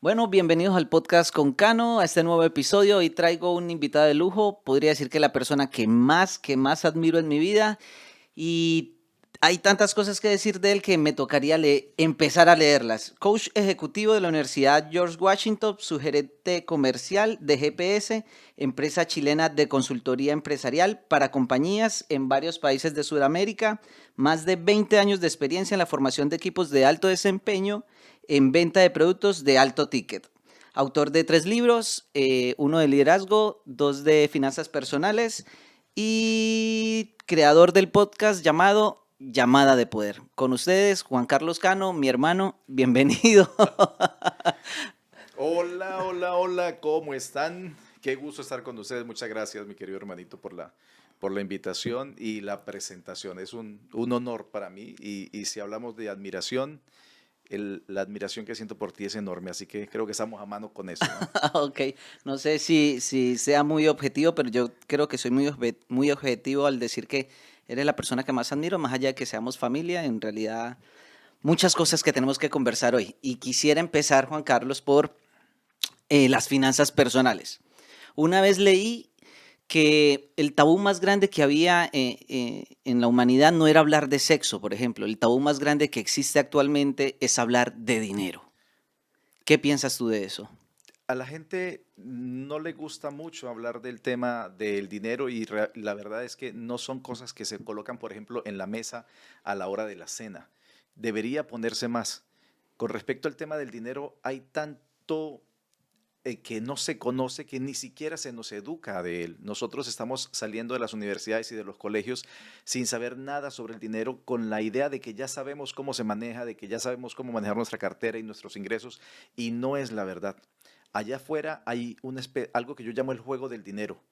Bueno, bienvenidos al podcast con Cano, a este nuevo episodio. Hoy traigo un invitado de lujo, podría decir que la persona que más admiro en mi vida y hay tantas cosas que decir de él que me tocaría empezar a leerlas. Coach ejecutivo de la Universidad George Washington, su gerente comercial de GPS, empresa chilena de consultoría empresarial para compañías en varios países de Sudamérica, más de 20 años de experiencia en la formación de equipos de alto desempeño en venta de productos de alto ticket. Autor de 3 libros, uno de liderazgo, 2 de finanzas personales y creador del podcast llamado Llamada de Poder. Con ustedes, Juan Carlos Cano, mi hermano, bienvenido. Hola, hola, hola, ¿cómo están? Qué gusto estar con ustedes. Muchas gracias, mi querido hermanito, por la invitación y la presentación. Es un honor para mí y si hablamos de admiración, la admiración que siento por ti es enorme, así que creo que estamos a mano con eso, ¿no? Ok, no sé si sea muy objetivo, pero yo creo que soy muy objetivo al decir que eres la persona que más admiro, más allá de que seamos familia, en realidad muchas cosas que tenemos que conversar hoy. Y quisiera empezar, Juan Carlos, por las finanzas personales. Una vez leí que el tabú más grande que había en la humanidad no era hablar de sexo, por ejemplo. El tabú más grande que existe actualmente es hablar de dinero. ¿Qué piensas tú de eso? A la gente no le gusta mucho hablar del tema del dinero y la verdad es que no son cosas que se colocan, por ejemplo, en la mesa a la hora de la cena. Debería ponerse más. Con respecto al tema del dinero, hay tanto que no se conoce, que ni siquiera se nos educa de él. Nosotros estamos saliendo de las universidades y de los colegios sin saber nada sobre el dinero, con la idea de que ya sabemos cómo se maneja, de que ya sabemos cómo manejar nuestra cartera y nuestros ingresos, y no es la verdad. Allá afuera hay algo que yo llamo el juego del dinero.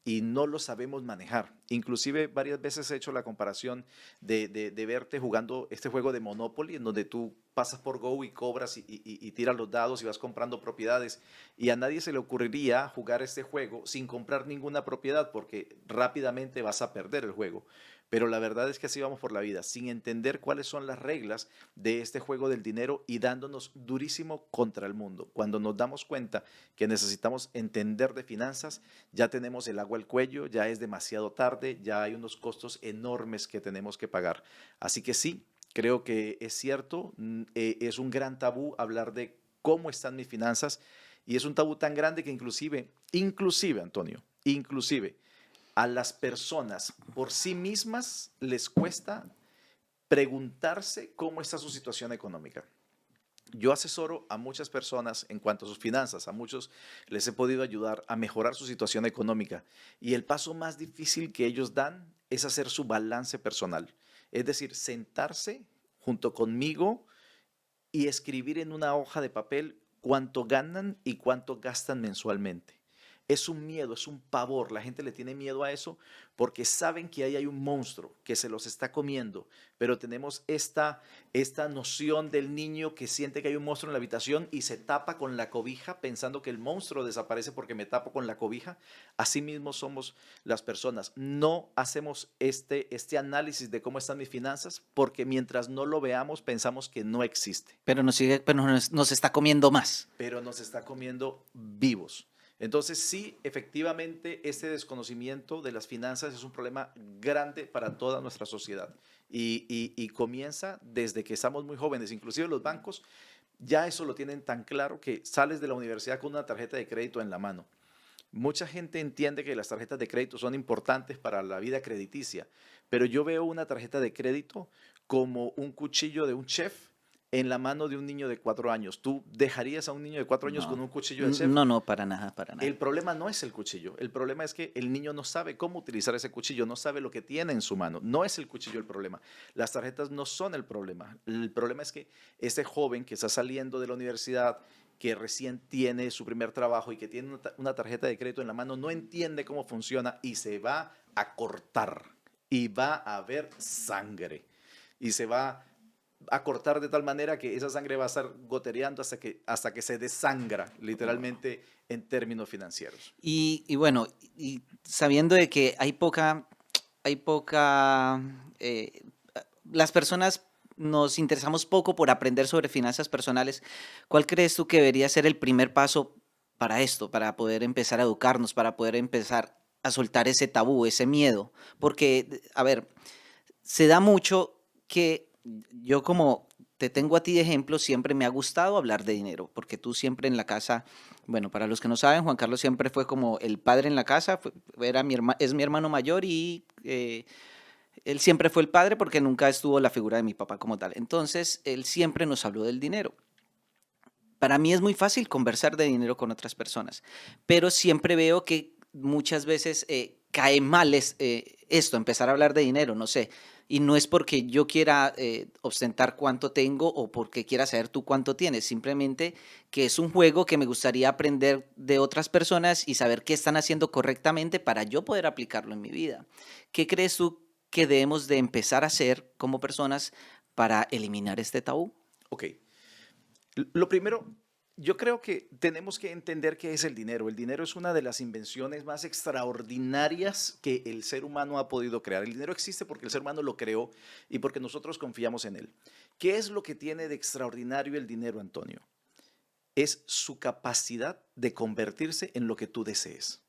Y no lo sabemos manejar. Inclusive varias veces he hecho la comparación de verte jugando este juego de Monopoly, en donde tú pasas por Go y cobras y tiras los dados y vas comprando propiedades. Y a nadie se le ocurriría jugar este juego sin comprar ninguna propiedad porque rápidamente vas a perder el juego. Pero la verdad es que así vamos por la vida, sin entender cuáles son las reglas de este juego del dinero y dándonos durísimo contra el mundo. Cuando nos damos cuenta que necesitamos entender de finanzas, ya tenemos el agua al cuello, ya es demasiado tarde, ya hay unos costos enormes que tenemos que pagar. Así que sí, creo que es cierto, es un gran tabú hablar de cómo están mis finanzas y es un tabú tan grande que inclusive, Antonio, inclusive a las personas por sí mismas les cuesta preguntarse cómo está su situación económica. Yo asesoro a muchas personas en cuanto a sus finanzas, a muchos les he podido ayudar a mejorar su situación económica y el paso más difícil que ellos dan es hacer su balance personal, es decir, sentarse junto conmigo y escribir en una hoja de papel cuánto ganan y cuánto gastan mensualmente. Es un miedo, es un pavor. La gente le tiene miedo a eso porque saben que ahí hay un monstruo que se los está comiendo. Pero tenemos esta noción del niño que siente que hay un monstruo en la habitación y se tapa con la cobija pensando que el monstruo desaparece porque me tapo con la cobija. Así mismo somos las personas. No hacemos este análisis de cómo están mis finanzas porque mientras no lo veamos pensamos que no existe, Nos está comiendo más. pero nos está comiendo vivos. Entonces sí, efectivamente, este desconocimiento de las finanzas es un problema grande para toda nuestra sociedad y comienza desde que estamos muy jóvenes. Inclusive los bancos ya eso lo tienen tan claro que sales de la universidad con una tarjeta de crédito en la mano. Mucha gente entiende que las tarjetas de crédito son importantes para la vida crediticia, pero yo veo una tarjeta de crédito como un cuchillo de un chef en la mano de un niño de 4 años. ¿Tú dejarías a un niño de 4 años con No, un cuchillo de chef? no, no, para nada, para El nada. problema no es el cuchillo, el problema es que el niño no sabe cómo utilizar ese cuchillo, no sabe lo que tiene en su mano. No es el cuchillo el problema, las tarjetas no son el problema es que ese joven que está saliendo de la universidad, que recién tiene su primer trabajo y que tiene una tarjeta de crédito en la mano, no entiende cómo funciona y se va a cortar y va a haber sangre y se va a cortar de tal manera que esa sangre va a estar gotereando hasta que se desangra, literalmente en términos financieros. Y bueno, y sabiendo de que hay poca, las personas nos interesamos poco por aprender sobre finanzas personales. ¿Cuál crees tú que debería ser el primer paso para esto, para poder empezar a educarnos, para poder empezar a soltar ese tabú, ese miedo? Porque, a ver, se da mucho que yo como te tengo a ti de ejemplo, siempre me ha gustado hablar de dinero, porque tú siempre en la casa, bueno, para los que no saben, Juan Carlos siempre fue como el padre en la casa, es mi hermano mayor y él siempre fue el padre porque nunca estuvo la figura de mi papá como tal. Entonces, él siempre nos habló del dinero. Para mí es muy fácil conversar de dinero con otras personas, pero siempre veo que muchas veces cae mal esto, empezar a hablar de dinero, no sé. Y no es porque yo quiera ostentar cuánto tengo o porque quiera saber tú cuánto tienes, simplemente que es un juego que me gustaría aprender de otras personas y saber qué están haciendo correctamente para yo poder aplicarlo en mi vida. ¿Qué crees tú que debemos de empezar a hacer como personas para eliminar este tabú? Ok. Lo primero, yo creo que tenemos que entender qué es el dinero. El dinero es una de las invenciones más extraordinarias que el ser humano ha podido crear. El dinero existe porque el ser humano lo creó y porque nosotros confiamos en él. ¿Qué es lo que tiene de extraordinario el dinero, Antonio? Es su capacidad de convertirse en lo que tú desees.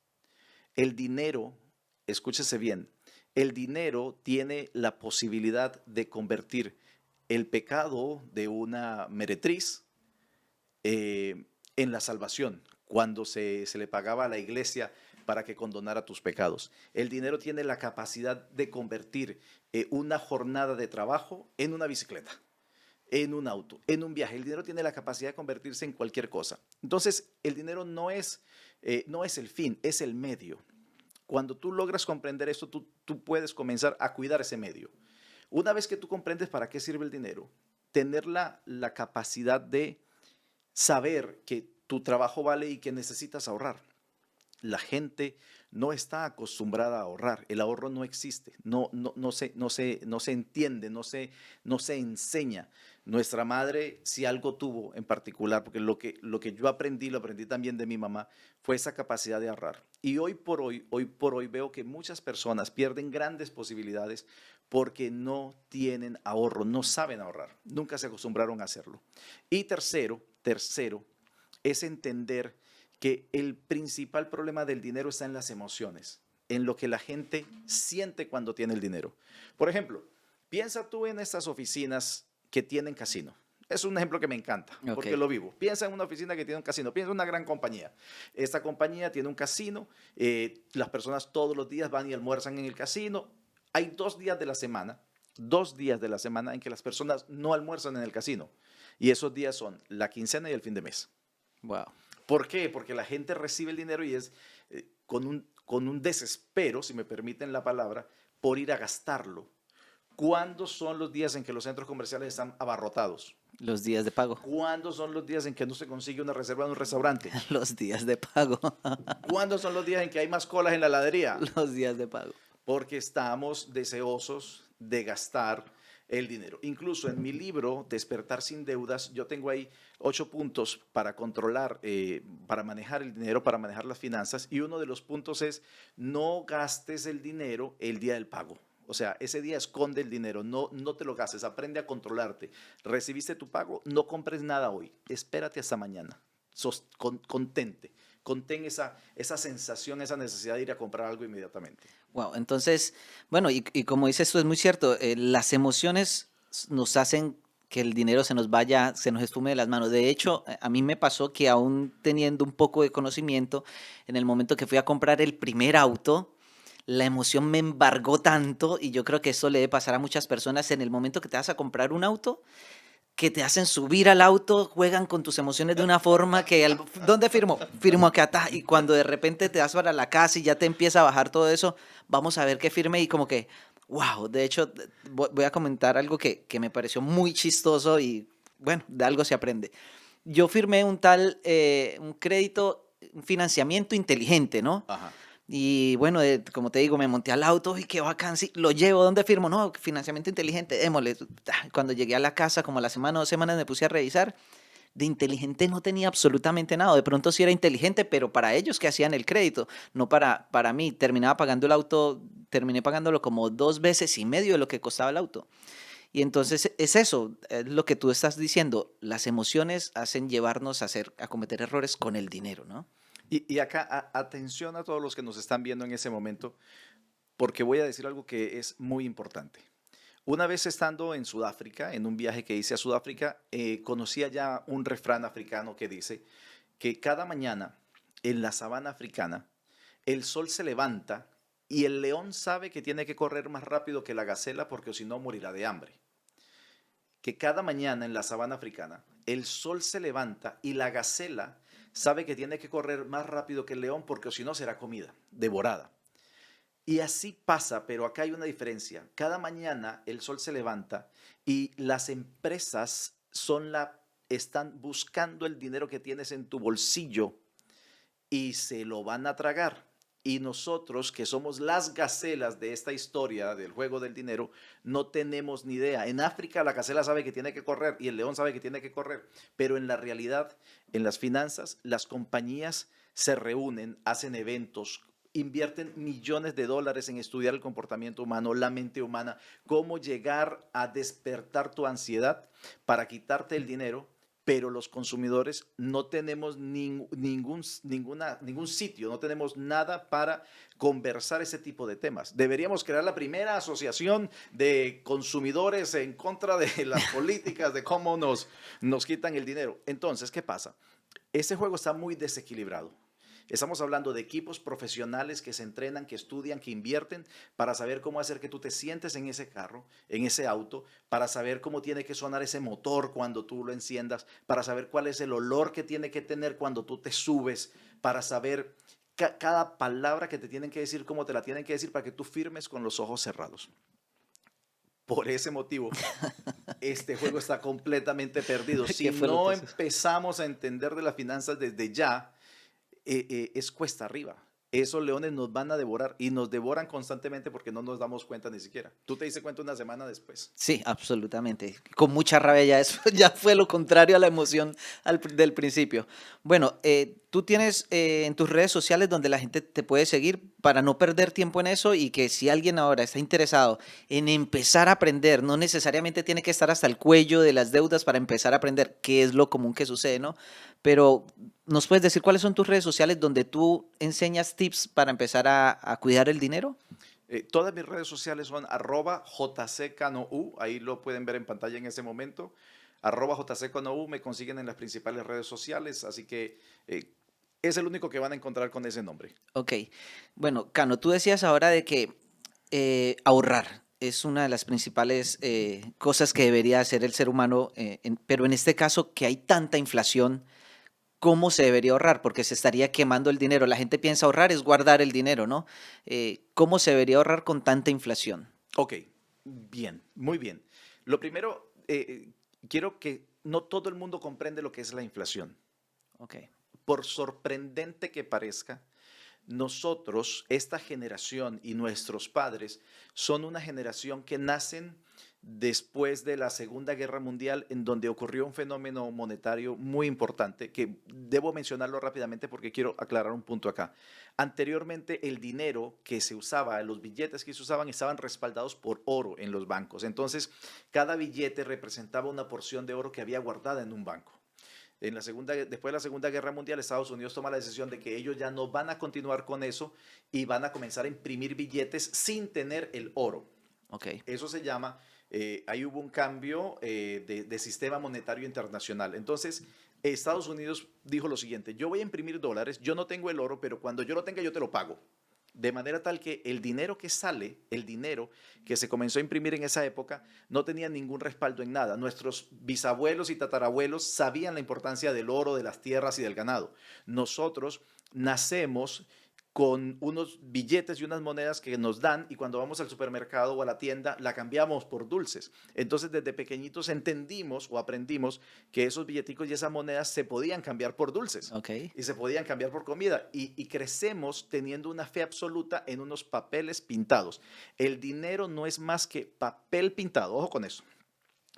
El dinero, escúchese bien, el dinero tiene la posibilidad de convertir el pecado de una meretriz en la salvación, cuando se le pagaba a la iglesia para que condonara tus pecados. El dinero tiene la capacidad de convertir una jornada de trabajo en una bicicleta, en un auto, en un viaje. El dinero tiene la capacidad de convertirse en cualquier cosa. Entonces, el dinero no es el fin, es el medio. Cuando tú logras comprender esto, tú puedes comenzar a cuidar ese medio. Una vez que tú comprendes para qué sirve el dinero, tener la capacidad de saber que tu trabajo vale y que necesitas ahorrar. La gente no está acostumbrada a ahorrar, el ahorro no existe, no se entiende, no se enseña. Nuestra madre, si algo tuvo en particular, porque lo que yo aprendí, lo aprendí también de mi mamá, fue esa capacidad de ahorrar. Y hoy por hoy veo que muchas personas pierden grandes posibilidades porque no tienen ahorro, no saben ahorrar, nunca se acostumbraron a hacerlo. Y tercero, es entender que el principal problema del dinero está en las emociones, en lo que la gente siente cuando tiene el dinero. Por ejemplo, piensa tú en estas oficinas que tienen casino. Es un ejemplo que me encanta, porque Ok. lo vivo. Piensa en una oficina que tiene un casino, piensa en una gran compañía. Esta compañía tiene un casino, las personas todos los días van y almuerzan en el casino. Hay 2 días de la semana en que las personas no almuerzan en el casino. Y esos días son la quincena y el fin de mes. Wow. ¿Por qué? Porque la gente recibe el dinero y es con un desespero, si me permiten la palabra, por ir a gastarlo. ¿Cuándo son los días en que los centros comerciales están abarrotados? Los días de pago. ¿Cuándo son los días en que no se consigue una reserva en un restaurante? Los días de pago. ¿Cuándo son los días en que hay más colas en la heladería? Los días de pago. Porque estamos deseosos de gastar el dinero. Incluso en mi libro, Despertar sin deudas, yo tengo ahí 8 puntos para controlar, para manejar el dinero, para manejar las finanzas. Y uno de los puntos es no gastes el dinero el día del pago. O sea, ese día esconde el dinero, no te lo gastes, aprende a controlarte. Recibiste tu pago, no compres nada hoy, espérate hasta mañana. Contente, contén esa sensación, esa necesidad de ir a comprar algo inmediatamente. Wow, entonces, bueno, y como dices tú, es muy cierto, las emociones nos hacen que el dinero se nos vaya, se nos esfume de las manos. De hecho, a mí me pasó que aún teniendo un poco de conocimiento, en el momento que fui a comprar el primer auto, la emoción me embargó tanto y yo creo que eso le debe pasar a muchas personas en el momento que te vas a comprar un auto que te hacen subir al auto, juegan con tus emociones de una forma que, ¿dónde firmo? Firmo acá, ta, y cuando de repente te vas para la casa y ya te empieza a bajar todo eso, vamos a ver qué firme y como que, wow, de hecho, voy a comentar algo que me pareció muy chistoso y bueno, de algo se aprende. Yo firmé un crédito, un financiamiento inteligente, ¿no? Ajá. Y bueno, como te digo, me monté al auto y qué bacán, sí, lo llevo, ¿dónde firmo? No, financiamiento inteligente, démosle. Cuando llegué a la casa, como a la semana o 2 semanas, me puse a revisar. De inteligente no tenía absolutamente nada. De pronto sí era inteligente, pero para ellos que hacían el crédito, no para mí. Terminé pagándolo como 2 veces y medio de lo que costaba el auto. Y entonces es eso, es lo que tú estás diciendo. Las emociones hacen llevarnos a cometer errores con el dinero, ¿no? Y acá, atención a todos los que nos están viendo en ese momento, porque voy a decir algo que es muy importante. Una vez estando en Sudáfrica, en un viaje que hice a Sudáfrica, conocía ya un refrán africano que dice que cada mañana en la sabana africana el sol se levanta y el león sabe que tiene que correr más rápido que la gacela porque si no morirá de hambre. Que cada mañana en la sabana africana el sol se levanta y la gacela sabe que tiene que correr más rápido que el león porque si no será comida, devorada. Y así pasa, pero acá hay una diferencia. Cada mañana el sol se levanta y las empresas están buscando el dinero que tienes en tu bolsillo y se lo van a tragar. Y nosotros, que somos las gacelas de esta historia del juego del dinero, no tenemos ni idea. En África la gacela sabe que tiene que correr y el león sabe que tiene que correr, pero en la realidad, en las finanzas, las compañías se reúnen, hacen eventos, invierten millones de dólares en estudiar el comportamiento humano, la mente humana, cómo llegar a despertar tu ansiedad para quitarte el dinero, pero los consumidores no tenemos ningún sitio, no tenemos nada para conversar ese tipo de temas. Deberíamos crear la primera asociación de consumidores en contra de las políticas, de cómo nos quitan el dinero. Entonces, ¿qué pasa? Ese juego está muy desequilibrado. Estamos hablando de equipos profesionales que se entrenan, que estudian, que invierten para saber cómo hacer que tú te sientes en ese carro, en ese auto, para saber cómo tiene que sonar ese motor cuando tú lo enciendas, para saber cuál es el olor que tiene que tener cuando tú te subes, para saber cada palabra que te tienen que decir, cómo te la tienen que decir para que tú firmes con los ojos cerrados. Por ese motivo, este juego está completamente perdido. Si ¿Qué fue lo no que sucedió? empezamos a entender de las finanzas desde ya, es cuesta arriba. Esos leones nos van a devorar y nos devoran constantemente porque no nos damos cuenta ni siquiera. Tú te diste cuenta una semana después. Sí, absolutamente. Con mucha rabia ya eso ya fue lo contrario a la emoción del principio. Bueno, tú tienes en tus redes sociales donde la gente te puede seguir para no perder tiempo en eso y que si alguien ahora está interesado en empezar a aprender, no necesariamente tiene que estar hasta el cuello de las deudas para empezar a aprender, que es lo común que sucede, ¿no? Pero ¿nos puedes decir cuáles son tus redes sociales donde tú enseñas tips para empezar a cuidar el dinero? Todas mis redes sociales son @jccanoU, ahí lo pueden ver en pantalla en ese momento. @jccanoU, me consiguen en las principales redes sociales, así que es el único que van a encontrar con ese nombre. Ok, bueno, Cano, tú decías ahora de que ahorrar es una de las principales cosas que debería hacer el ser humano, pero en este caso que hay tanta inflación, ¿cómo se debería ahorrar? Porque se estaría quemando el dinero. La gente piensa ahorrar es guardar el dinero, ¿no? ¿Cómo se debería ahorrar con tanta inflación? Ok, bien, muy bien. Lo primero, quiero que no todo el mundo comprende lo que es la inflación. Ok, Por sorprendente que parezca, nosotros, esta generación y nuestros padres son una generación que nacen después de la Segunda Guerra Mundial, en donde ocurrió un fenómeno monetario muy importante, que debo mencionarlo rápidamente porque quiero aclarar un punto acá. Anteriormente, el dinero que se usaba, los billetes que se usaban, estaban respaldados por oro en los bancos. Entonces, cada billete representaba una porción de oro que había guardada en un banco. Después de la Segunda Guerra Mundial, Estados Unidos toma la decisión de que ellos ya no van a continuar con eso y van a comenzar a imprimir billetes sin tener el oro. ok, Eso se llama, ahí hubo un cambio de sistema monetario internacional. Entonces, Estados Unidos dijo lo siguiente: yo voy a imprimir dólares, yo no tengo el oro, pero cuando yo lo tenga yo te lo pago. De manera tal que el dinero que sale, el dinero que se comenzó a imprimir en esa época, no tenía ningún respaldo en nada. Nuestros bisabuelos y tatarabuelos sabían la importancia del oro, de las tierras y del ganado. Nosotros nacemos con unos billetes y unas monedas que nos dan y cuando vamos al supermercado o a la tienda la cambiamos por dulces. Entonces desde pequeñitos entendimos o aprendimos que esos billeticos y esas monedas se podían cambiar por dulces ok. y se podían cambiar por comida y crecemos teniendo una fe absoluta en unos papeles pintados. El dinero no es más que papel pintado, ojo con eso,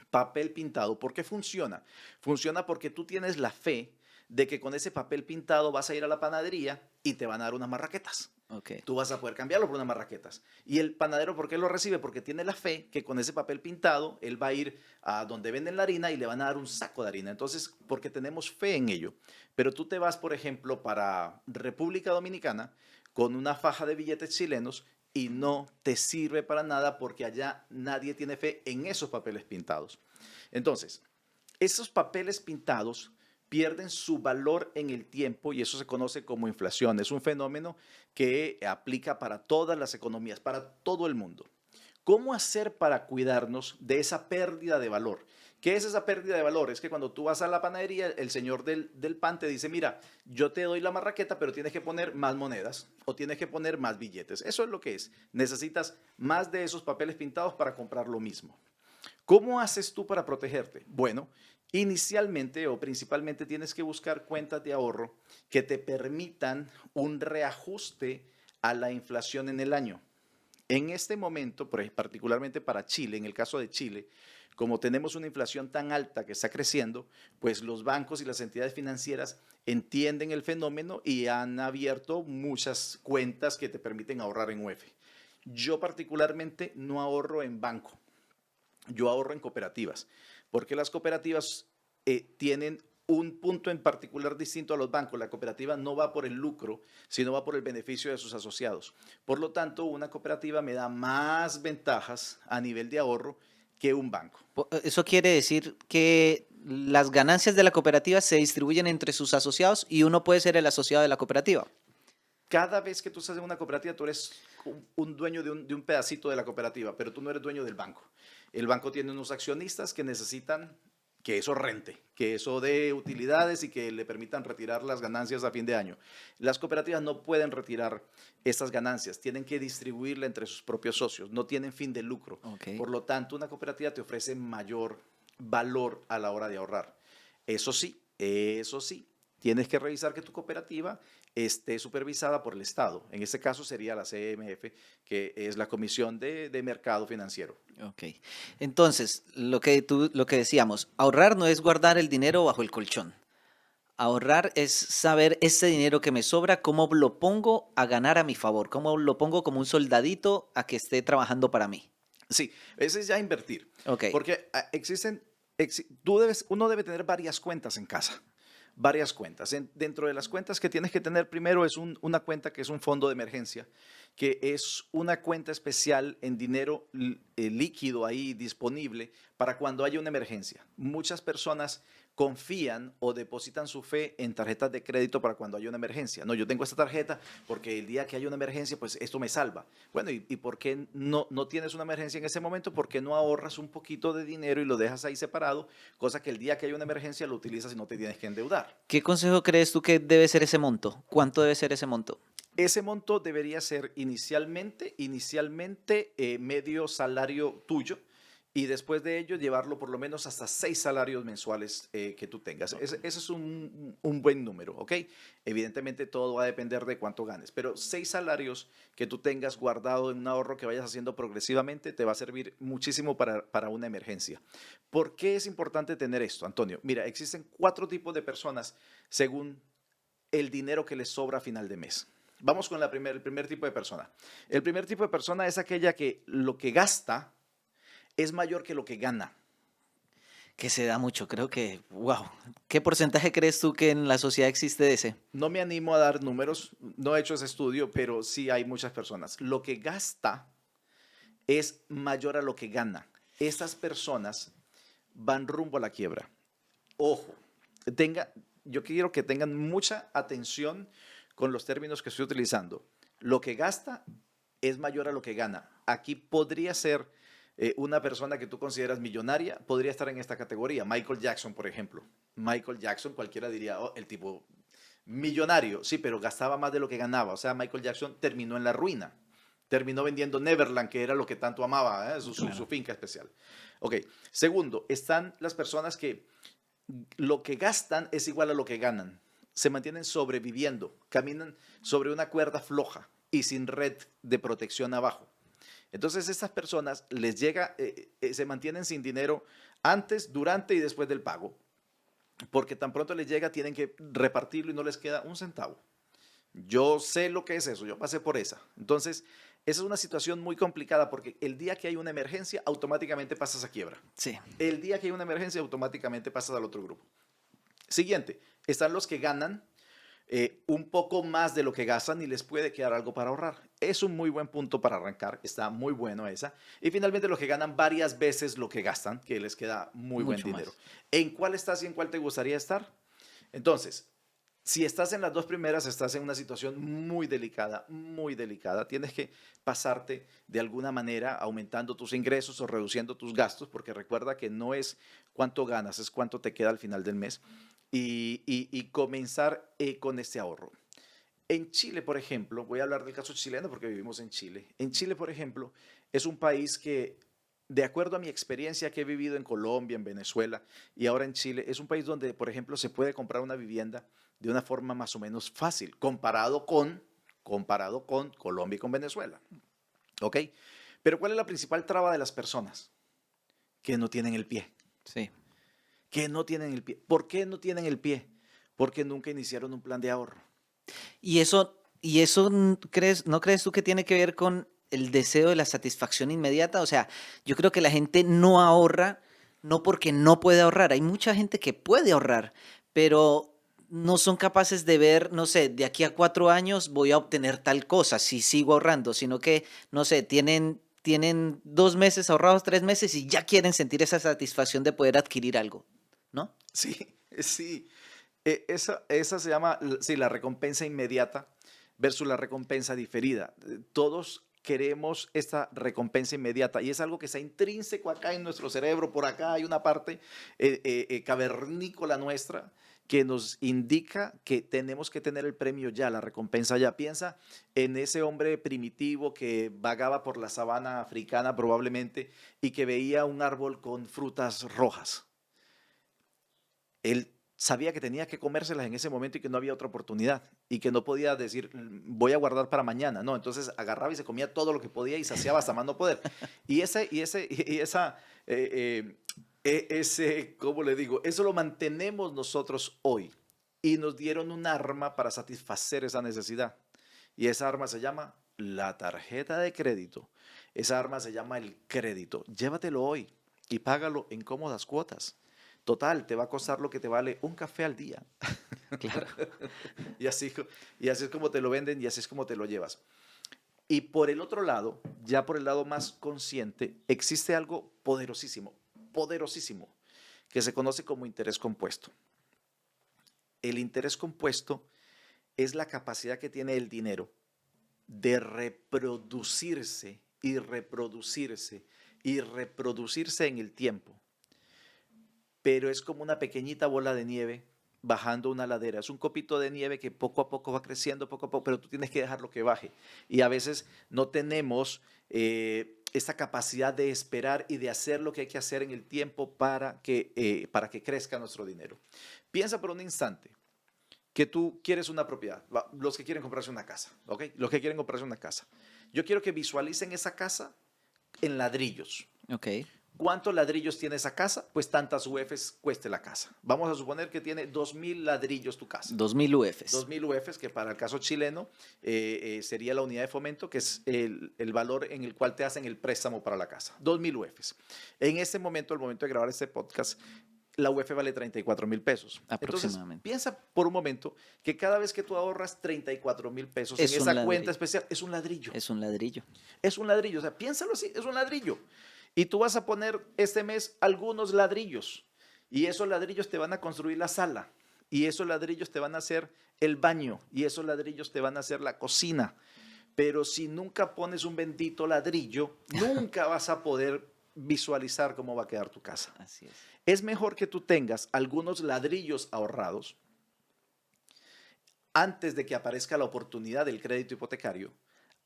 papel pintado. ¿Por qué funciona? Funciona porque tú tienes la fe de que con ese papel pintado vas a ir a la panadería y te van a dar unas marraquetas. Ok. Tú vas a poder cambiarlo por unas marraquetas. Y el panadero, ¿por qué lo recibe? Porque tiene la fe que con ese papel pintado, él va a ir a donde venden la harina y le van a dar un saco de harina. Entonces, porque tenemos fe en ello. Pero tú te vas, por ejemplo, para República Dominicana con una faja de billetes chilenos y no te sirve para nada porque allá nadie tiene fe en esos papeles pintados. Entonces, esos papeles pintados pierden su valor en el tiempo y eso se conoce como inflación. Es un fenómeno que aplica para todas las economías, para todo el mundo. ¿Cómo hacer para cuidarnos de esa pérdida de valor? ¿Qué es esa pérdida de valor? Es que cuando tú vas a la panadería, el señor del pan te dice, mira, yo te doy la marraqueta, pero tienes que poner más monedas o tienes que poner más billetes. Eso es lo que es. Necesitas más de esos papeles pintados para comprar lo mismo. ¿Cómo haces tú para protegerte? Bueno, inicialmente o principalmente tienes que buscar cuentas de ahorro que te permitan un reajuste a la inflación en el año. En este momento, particularmente para Chile, en el caso de Chile, como tenemos una inflación tan alta que está creciendo, pues los bancos y las entidades financieras entienden el fenómeno y han abierto muchas cuentas que te permiten ahorrar en UF. Yo particularmente no ahorro en banco. Yo ahorro en cooperativas, porque las cooperativas tienen un punto en particular distinto a los bancos. La cooperativa no va por el lucro, sino va por el beneficio de sus asociados. Por lo tanto, una cooperativa me da más ventajas a nivel de ahorro que un banco. Eso quiere decir que las ganancias de la cooperativa se distribuyen entre sus asociados y uno puede ser el asociado de la cooperativa. Cada vez que tú estás en una cooperativa, tú eres un dueño de un pedacito de la cooperativa, pero tú no eres dueño del banco. El banco tiene unos accionistas que necesitan que eso rente, que eso dé utilidades y que le permitan retirar las ganancias a fin de año. Las cooperativas no pueden retirar estas ganancias, tienen que distribuirla entre sus propios socios, no tienen fin de lucro. Ok. Por lo tanto, una cooperativa te ofrece mayor valor a la hora de ahorrar. Eso sí, tienes que revisar que tu cooperativa esté supervisada por el Estado. En este caso sería la CMF, que es la Comisión de Mercado Financiero. Ok. Entonces, lo que decíamos, ahorrar no es guardar el dinero bajo el colchón. Ahorrar es saber ese dinero que me sobra, cómo lo pongo a ganar a mi favor, cómo lo pongo como un soldadito a que esté trabajando para mí. Sí, ese es ya invertir, Ok. porque uno debe tener varias cuentas en casa. Varias cuentas. Dentro de las cuentas que tienes que tener primero es una cuenta que es un fondo de emergencia, que es una cuenta especial en dinero líquido ahí disponible para cuando haya una emergencia. Muchas personas confían o depositan su fe en tarjetas de crédito para cuando haya una emergencia. No, yo tengo esta tarjeta porque el día que haya una emergencia, pues esto me salva. Bueno, ¿y por qué no tienes una emergencia en ese momento? ¿Por qué no ahorras un poquito de dinero y lo dejas ahí separado? Cosa que el día que haya una emergencia lo utilizas y no te tienes que endeudar. ¿Qué consejo crees tú que debe ser ese monto? ¿Cuánto debe ser ese monto? Ese monto debería ser inicialmente medio salario tuyo y después de ello llevarlo por lo menos hasta 6 salarios mensuales que tú tengas. Ese es un buen número, ¿ok? Evidentemente todo va a depender de cuánto ganes, pero 6 salarios que tú tengas guardado en un ahorro que vayas haciendo progresivamente te va a servir muchísimo para una emergencia. ¿Por qué es importante tener esto, Antonio? Mira, existen 4 tipos de personas según el dinero que les sobra a final de mes. Vamos con el primer tipo de persona. El primer tipo de persona es aquella que lo que gasta es mayor que lo que gana. Que se da mucho, creo que, wow. ¿Qué porcentaje crees tú que en la sociedad existe de ese? No me animo a dar números, no he hecho ese estudio, pero sí hay muchas personas. Lo que gasta es mayor a lo que gana. Estas personas van rumbo a la quiebra. Ojo, yo quiero que tengan mucha atención con los términos que estoy utilizando. Lo que gasta es mayor a lo que gana. Aquí podría ser una persona que tú consideras millonaria, podría estar en esta categoría. Michael Jackson, por ejemplo. Michael Jackson, cualquiera diría, oh, el tipo millonario, sí, pero gastaba más de lo que ganaba. O sea, Michael Jackson terminó en la ruina. Terminó vendiendo Neverland, que era lo que tanto amaba, su finca especial. Ok, segundo, están las personas que lo que gastan es igual a lo que ganan. Se mantienen sobreviviendo, caminan sobre una cuerda floja y sin red de protección abajo. Entonces, estas personas les llega, se mantienen sin dinero antes, durante y después del pago, porque tan pronto les llega tienen que repartirlo y no les queda un centavo. Yo sé lo que es eso, yo pasé por esa. Entonces, esa es una situación muy complicada porque el día que hay una emergencia, automáticamente pasas a quiebra. Sí, El día que hay una emergencia, automáticamente pasas al otro grupo. Siguiente, están los que ganan un poco más de lo que gastan y les puede quedar algo para ahorrar. Es un muy buen punto para arrancar, está muy bueno esa. Y finalmente los que ganan varias veces lo que gastan, que les queda muy buen mucho dinero. más. ¿En cuál estás y en cuál te gustaría estar? Entonces, si estás en las dos primeras, estás en una situación muy delicada, muy delicada. Tienes que pasarte de alguna manera aumentando tus ingresos o reduciendo tus gastos, porque recuerda que no es cuánto ganas, es cuánto te queda al final del mes. Y comenzar con este ahorro. En Chile, por ejemplo, voy a hablar del caso chileno porque vivimos en Chile. En Chile, por ejemplo, es un país que, de acuerdo a mi experiencia que he vivido en Colombia, en Venezuela y ahora en Chile, es un país donde, por ejemplo, se puede comprar una vivienda de una forma más o menos fácil, comparado con Colombia y con Venezuela. ¿Ok? Pero ¿cuál es la principal traba de las personas? Que no tienen el pie. Sí. Que no tienen el pie. ¿Por qué no tienen el pie? Porque nunca iniciaron un plan de ahorro. Y eso ¿no crees tú que tiene que ver con el deseo de la satisfacción inmediata? O sea, yo creo que la gente no ahorra, no porque no puede ahorrar. Hay mucha gente que puede ahorrar, pero no son capaces de ver, no sé, de aquí a 4 años voy a obtener tal cosa si sigo ahorrando, sino que, no sé, tienen 2 meses ahorrados, 3 meses y ya quieren sentir esa satisfacción de poder adquirir algo, ¿no? Sí, sí. Esa se llama, sí, la recompensa inmediata versus la recompensa diferida. Todos queremos esta recompensa inmediata y es algo que está intrínseco acá en nuestro cerebro. Por acá hay una parte cavernícola nuestra que nos indica que tenemos que tener el premio ya, la recompensa ya. Piensa en ese hombre primitivo que vagaba por la sabana africana probablemente y que veía un árbol con frutas rojas. Él sabía que tenía que comérselas en ese momento y que no había otra oportunidad y que no podía decir, voy a guardar para mañana. No, entonces agarraba y se comía todo lo que podía y saciaba hasta más no poder. Eh, ¿Cómo le digo? Eso lo mantenemos nosotros hoy y nos dieron un arma para satisfacer esa necesidad. Y esa arma se llama la tarjeta de crédito. Esa arma se llama el crédito. Llévatelo hoy y págalo en cómodas cuotas. Total, te va a costar lo que te vale un café al día. Claro. Y así, y así es como te lo venden y así es como te lo llevas. Y por el otro lado, ya por el lado más consciente, existe algo poderosísimo, poderosísimo, que se conoce como interés compuesto. El interés compuesto es la capacidad que tiene el dinero de reproducirse y reproducirse y reproducirse en el tiempo, pero es como una pequeñita bola de nieve bajando una ladera. Es un copito de nieve que poco a poco va creciendo, poco a poco, pero tú tienes que dejarlo que baje. Y a veces no tenemos esta capacidad de esperar y de hacer lo que hay que hacer en el tiempo para que crezca nuestro dinero. Piensa por un instante que tú quieres una propiedad, los que quieren comprarse una casa, ¿ok? Los que quieren comprarse una casa. Yo quiero que visualicen esa casa en ladrillos. Ok. ¿Cuántos ladrillos tiene esa casa? Pues tantas UFs cueste la casa. Vamos a suponer que tiene 2.000 ladrillos tu casa. 2000 UFs. 2.000 UFs, que para el caso chileno sería la unidad de fomento, que es el valor en el cual te hacen el préstamo para la casa. 2.000 UFs. En este momento, el momento de grabar este podcast, la UF vale 34.000 pesos. Entonces, Aproximadamente. piensa por un momento que cada vez que tú ahorras 34.000 pesos en Es un esa ladrillo. cuenta especial, es un ladrillo. Es un ladrillo. Es un ladrillo. O sea, piénsalo así, es un ladrillo. Y tú vas a poner este mes algunos ladrillos. Y esos ladrillos te van a construir la sala. Y esos ladrillos te van a hacer el baño. Y esos ladrillos te van a hacer la cocina. Pero si nunca pones un bendito ladrillo, nunca vas a poder visualizar cómo va a quedar tu casa. Así es. Es mejor que tú tengas algunos ladrillos ahorrados antes de que aparezca la oportunidad del crédito hipotecario,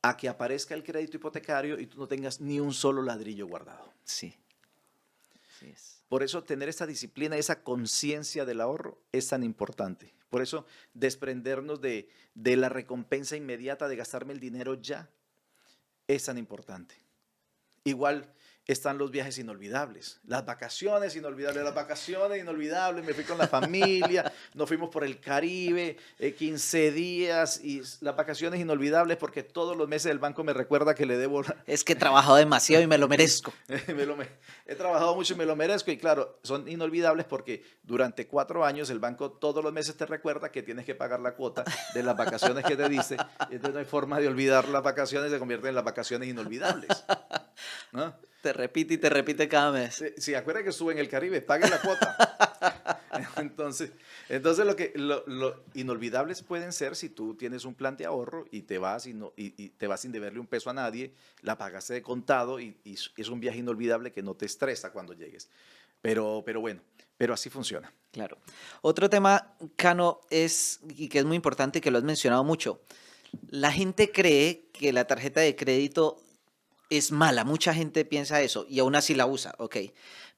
a que aparezca el crédito hipotecario y tú no tengas ni un solo ladrillo guardado. Sí. Así es. Por eso tener esa disciplina, esa conciencia del ahorro es tan importante. Por eso desprendernos de la recompensa inmediata de gastarme el dinero ya es tan importante. Igual están los viajes inolvidables, las vacaciones inolvidables, me fui con la familia, nos fuimos por el Caribe, 15 días y las vacaciones inolvidables porque todos los meses el banco me recuerda que le debo, Es que he trabajado demasiado y me lo merezco. he trabajado mucho y me lo merezco y claro, son inolvidables porque durante 4 años el banco todos los meses te recuerda que tienes que pagar la cuota de las vacaciones que te diste y entonces no hay forma de olvidar las vacaciones, se convierten en las vacaciones inolvidables, ¿no? Te repite cada mes. Sí, acuerda que estuve en el Caribe, pague la cuota. Entonces, lo inolvidables pueden ser si tú tienes un plan de ahorro y te vas y te vas sin deberle un peso a nadie, la pagaste de contado y es un viaje inolvidable que no te estresa cuando llegues. Pero bueno, pero así funciona. Claro. Otro tema, Cano, y que es muy importante y que lo has mencionado mucho. La gente cree que la tarjeta de crédito es mala, mucha gente piensa eso y aún así la usa, ok.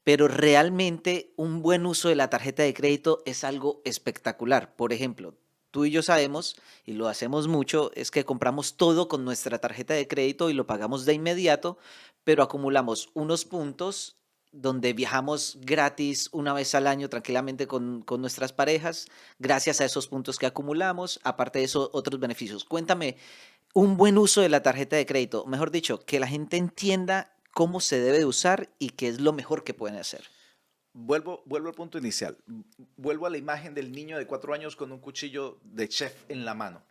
Pero realmente un buen uso de la tarjeta de crédito es algo espectacular. Por ejemplo, tú y yo sabemos, y lo hacemos mucho, es que compramos todo con nuestra tarjeta de crédito y lo pagamos de inmediato, pero acumulamos unos puntos donde viajamos gratis una vez al año tranquilamente con nuestras parejas, gracias a esos puntos que acumulamos, aparte de eso, otros beneficios. Cuéntame un buen uso de la tarjeta de crédito, mejor dicho, que la gente entienda cómo se debe de usar y qué es lo mejor que pueden hacer. Vuelvo al punto inicial. Vuelvo a la imagen del niño de 4 años con un cuchillo de chef en la mano.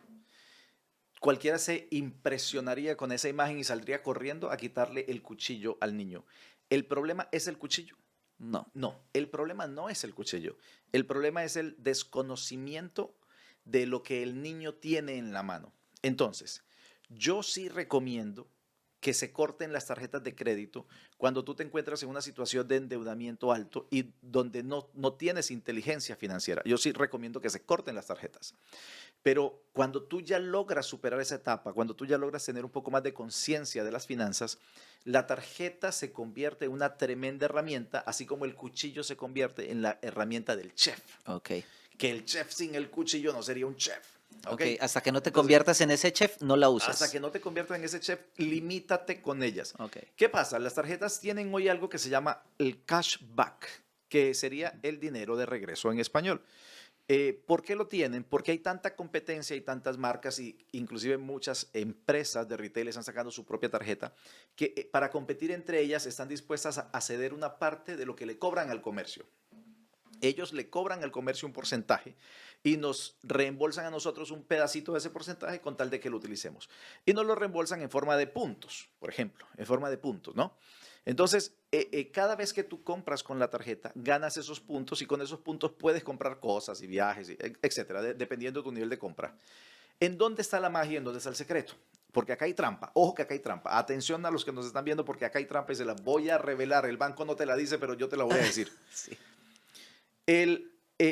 Cualquiera se impresionaría con esa imagen y saldría corriendo a quitarle el cuchillo al niño. ¿El problema es el cuchillo? No, No, el problema no es el cuchillo. El problema es el desconocimiento de lo que el niño tiene en la mano. Entonces, yo sí recomiendo que se corten las tarjetas de crédito cuando tú te encuentras en una situación de endeudamiento alto y donde no tienes inteligencia financiera. Yo sí recomiendo que se corten las tarjetas. Pero cuando tú ya logras superar esa etapa, cuando tú ya logras tener un poco más de conciencia de las finanzas, la tarjeta se convierte en una tremenda herramienta, así como el cuchillo se convierte en la herramienta del chef. ok. Que el chef sin el cuchillo no sería un chef. Ok, ¿Ok? hasta que no te Entonces, conviertas en ese chef, no la hasta usas. que no te conviertas en ese chef, limítate con ellas. Ok, ¿Qué pasa? Las tarjetas tienen hoy algo que se llama el cashback, que sería el dinero de regreso en español. ¿Por qué lo tienen? Porque hay tanta competencia y tantas marcas y inclusive muchas empresas de retail están sacando su propia tarjeta que para competir entre ellas están dispuestas a ceder una parte de lo que le cobran al comercio. Ellos le cobran al comercio un porcentaje y nos reembolsan a nosotros un pedacito de ese porcentaje con tal de que lo utilicemos. Y nos lo reembolsan en forma de puntos, por ejemplo, en forma de puntos, ¿no? Entonces, cada vez que tú compras con la tarjeta, ganas esos puntos y con esos puntos puedes comprar cosas y viajes, etcétera, dependiendo de tu nivel de compra. ¿En dónde está la magia? ¿En dónde está el secreto? Porque acá hay trampa. Ojo que acá hay trampa. Atención a los que nos están viendo porque acá hay trampa y se la voy a revelar. El banco no te la dice, pero yo te la voy a decir. sí.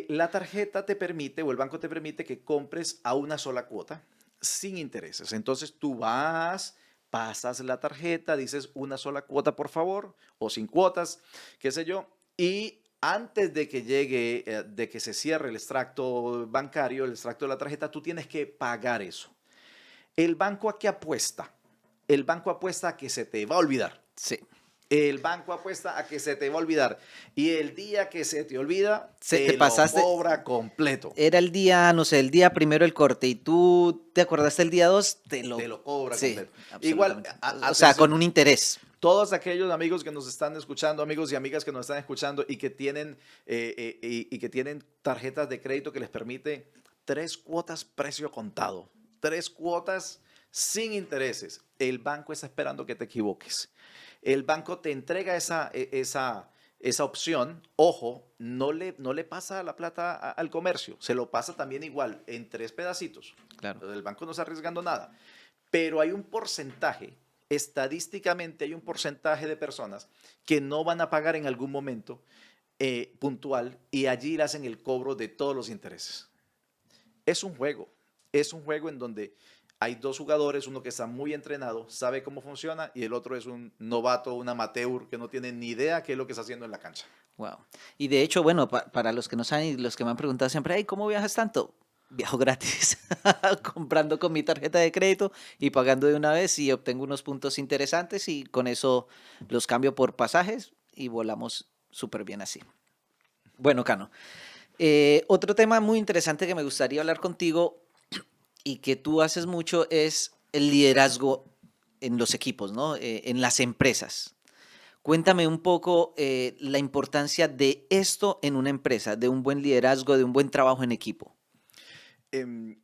La tarjeta te permite o el banco te permite que compres a una sola cuota sin intereses. Entonces tú vas, pasas la tarjeta, dices una sola cuota por favor o sin cuotas, qué sé yo, y antes de que llegue, de que se cierre el extracto bancario, el extracto de la tarjeta, tú tienes que pagar eso. ¿El banco a qué apuesta? El banco apuesta a que se te va a olvidar. Sí. El banco apuesta a que se te va a olvidar. Y el día que se te olvida, Te te lo pasaste, cobra completo. era el día, no sé, el día primero el corte y tú te acordaste el día 2, Te lo cobra sí, completo. Igual, absolutamente. O sea, atención, con un interés. todos aquellos amigos que nos están escuchando, amigos y amigas que nos están escuchando y que tienen tarjetas de crédito que les permite 3 cuotas precio contado, 3 cuotas sin intereses. El banco está esperando que te equivoques. El banco te entrega esa opción. Ojo, no le pasa la plata al comercio, se lo pasa también igual en 3 pedacitos. Claro. El banco no está arriesgando nada, pero hay un porcentaje, estadísticamente hay un porcentaje de personas que no van a pagar en algún momento puntual y allí le hacen el cobro de todos los intereses. Es un juego en donde hay 2 jugadores, uno que está muy entrenado, sabe cómo funciona, y el otro es un novato, un amateur que no tiene ni idea qué es lo que está haciendo en la cancha. Wow. Y de hecho, bueno, para los que no saben y los que me han preguntado siempre, hey, ¿cómo viajas tanto? viajo gratis comprando con mi tarjeta de crédito y pagando de una vez y obtengo unos puntos interesantes y con eso los cambio por pasajes y volamos súper bien así. Bueno, Cano, otro tema muy interesante que me gustaría hablar contigo y que tú haces mucho es el liderazgo en los equipos, ¿no? En las empresas. Cuéntame un poco la importancia de esto en una empresa, de un buen liderazgo, de un buen trabajo en equipo. Em,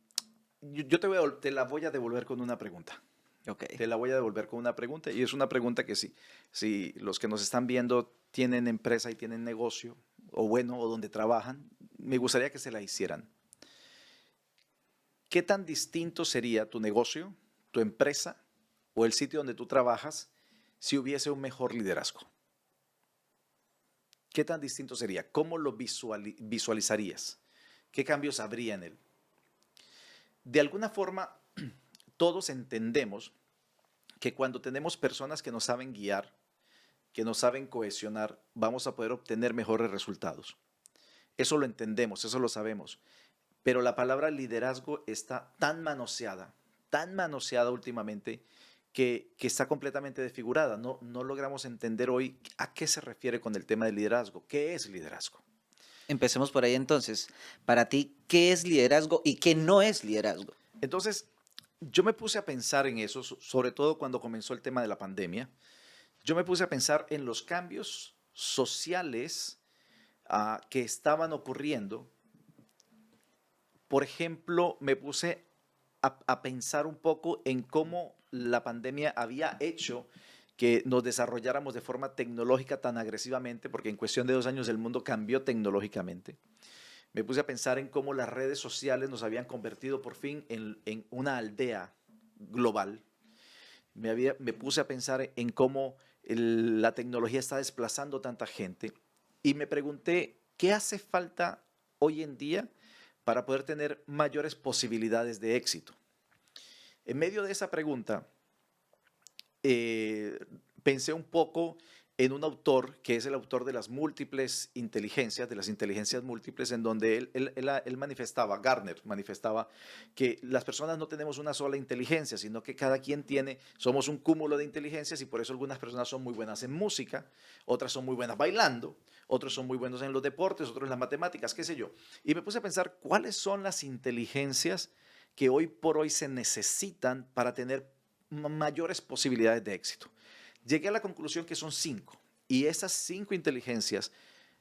yo te la voy a devolver con una pregunta. Ok. Te la voy a devolver con una pregunta y es una pregunta que si los que nos están viendo tienen empresa y tienen negocio o bueno, o donde trabajan, me gustaría que se la hicieran. ¿Qué tan distinto sería tu negocio, tu empresa o el sitio donde tú trabajas si hubiese un mejor liderazgo? ¿Qué tan distinto sería? ¿Cómo lo visualizarías? ¿Qué cambios habría en él? De alguna forma, todos entendemos que cuando tenemos personas que nos saben guiar, que nos saben cohesionar, vamos a poder obtener mejores resultados. Eso lo entendemos, eso lo sabemos. Pero la palabra liderazgo está tan manoseada últimamente, que está completamente desfigurada. No logramos entender hoy a qué se refiere con el tema del liderazgo. ¿Qué es liderazgo? Empecemos por ahí entonces. Para ti, ¿qué es liderazgo y qué no es liderazgo? Entonces, yo me puse a pensar en eso, sobre todo cuando comenzó el tema de la pandemia. Yo me puse a pensar en los cambios sociales que estaban ocurriendo. Por ejemplo, me puse a pensar un poco en cómo la pandemia había hecho que nos desarrolláramos de forma tecnológica tan agresivamente, porque en cuestión de 2 años el mundo cambió tecnológicamente. Me puse a pensar en cómo las redes sociales nos habían convertido por fin en una aldea global. Me puse a pensar en cómo la tecnología está desplazando tanta gente y me pregunté, ¿qué hace falta hoy en día para poder tener mayores posibilidades de éxito? En medio de esa pregunta, pensé un poco en un autor que es el autor de las múltiples inteligencias, de las inteligencias múltiples, en donde él manifestaba, Gartner manifestaba, que las personas no tenemos una sola inteligencia, sino que cada quien somos un cúmulo de inteligencias y por eso algunas personas son muy buenas en música, otras son muy buenas bailando, otros son muy buenos en los deportes, otros en las matemáticas, qué sé yo. Y me puse a pensar cuáles son las inteligencias que hoy por hoy se necesitan para tener mayores posibilidades de éxito. Llegué a la conclusión que son 5 y esas 5 inteligencias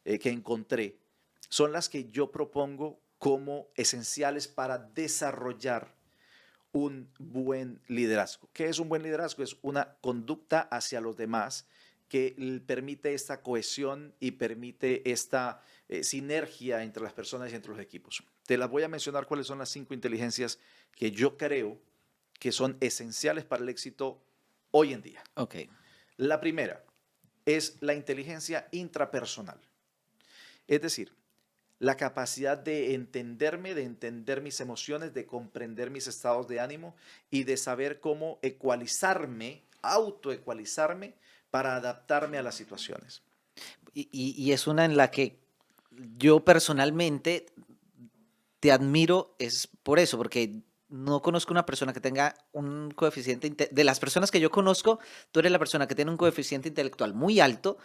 que encontré son las que yo propongo como esenciales para desarrollar un buen liderazgo. ¿Qué es un buen liderazgo? Es una conducta hacia los demás que permite esta cohesión y permite esta sinergia entre las personas y entre los equipos. Te las voy a mencionar cuáles son las 5 inteligencias que yo creo que son esenciales para el éxito hoy en día. Ok. La primera es la inteligencia intrapersonal, es decir, la capacidad de entenderme, de entender mis emociones, de comprender mis estados de ánimo y de saber cómo ecualizarme, autoecualizarme para adaptarme a las situaciones. Y es una en la que yo personalmente te admiro, es por eso, porque no conozco una persona que tenga un coeficiente, de las personas que yo conozco, tú eres la persona que tiene un coeficiente intelectual muy alto,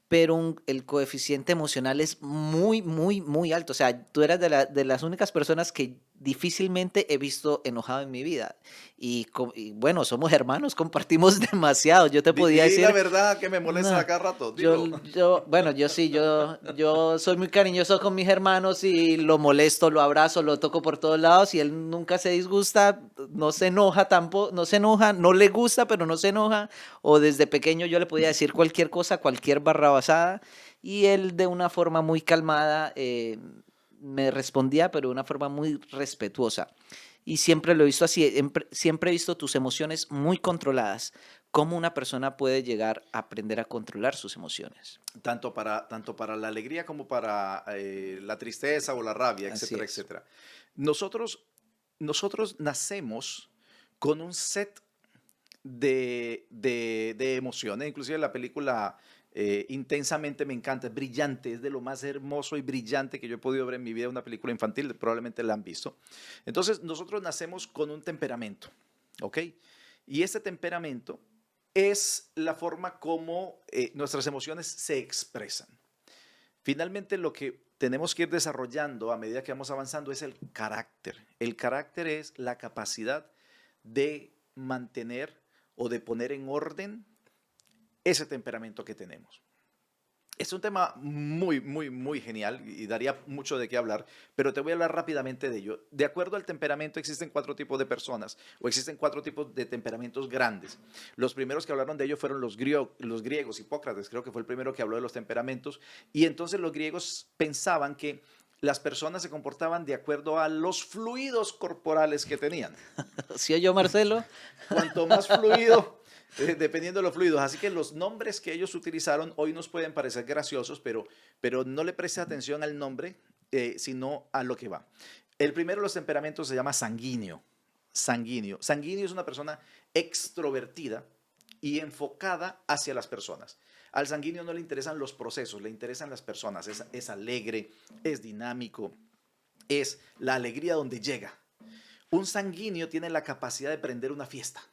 pero el coeficiente emocional es muy, muy, muy alto. O sea, tú eres de las únicas personas que difícilmente he visto enojado en mi vida. Y bueno, somos hermanos, compartimos demasiado. Yo te podía Di la decir, verdad que me molesta no, a cada rato, dilo. bueno, yo sí, yo soy muy cariñoso con mis hermanos y lo molesto, lo abrazo, lo toco por todos lados y él nunca se disgusta, no se enoja tampoco, no se enoja, no le gusta, pero no se enoja. O desde pequeño yo le podía decir cualquier cosa, cualquier barrabasada y él de una forma muy calmada me respondía, pero de una forma muy respetuosa. Y siempre lo he visto así, siempre he visto tus emociones muy controladas. ¿Cómo una persona puede llegar a aprender a controlar sus emociones? Tanto para la alegría como para la tristeza o la rabia, Así etcétera, es. etcétera. Nosotros nacemos con un set de emociones. Inclusive la película Intensamente me encanta, es brillante, es de lo más hermoso y brillante que yo he podido ver en mi vida, una película infantil, probablemente la han visto. Entonces, nosotros nacemos con un temperamento, ¿ok? Y este temperamento es la forma como nuestras emociones se expresan. Finalmente, lo que tenemos que ir desarrollando a medida que vamos avanzando es el carácter. El carácter es la capacidad de mantener o de poner en orden ese temperamento que tenemos. Es un tema muy genial y daría mucho de qué hablar, pero te voy a hablar rápidamente de ello. De acuerdo al temperamento existen 4 tipos de personas o existen 4 tipos de temperamentos grandes. Los primeros que hablaron de ello fueron los griegos, Hipócrates creo que fue el primero que habló de los temperamentos, y entonces los griegos pensaban que las personas se comportaban de acuerdo a los fluidos corporales que tenían. ¿Sí yo, Marcelo? Cuanto más fluido, dependiendo de los fluidos. Así que los nombres que ellos utilizaron hoy nos pueden parecer graciosos, pero no le prestes atención al nombre, sino a lo que va. El primero de los temperamentos se llama sanguíneo. Sanguíneo. Sanguíneo es una persona extrovertida y enfocada hacia las personas. Al sanguíneo no le interesan los procesos, le interesan las personas. Es alegre, es dinámico, es la alegría donde llega. Un sanguíneo tiene la capacidad de prender una fiesta.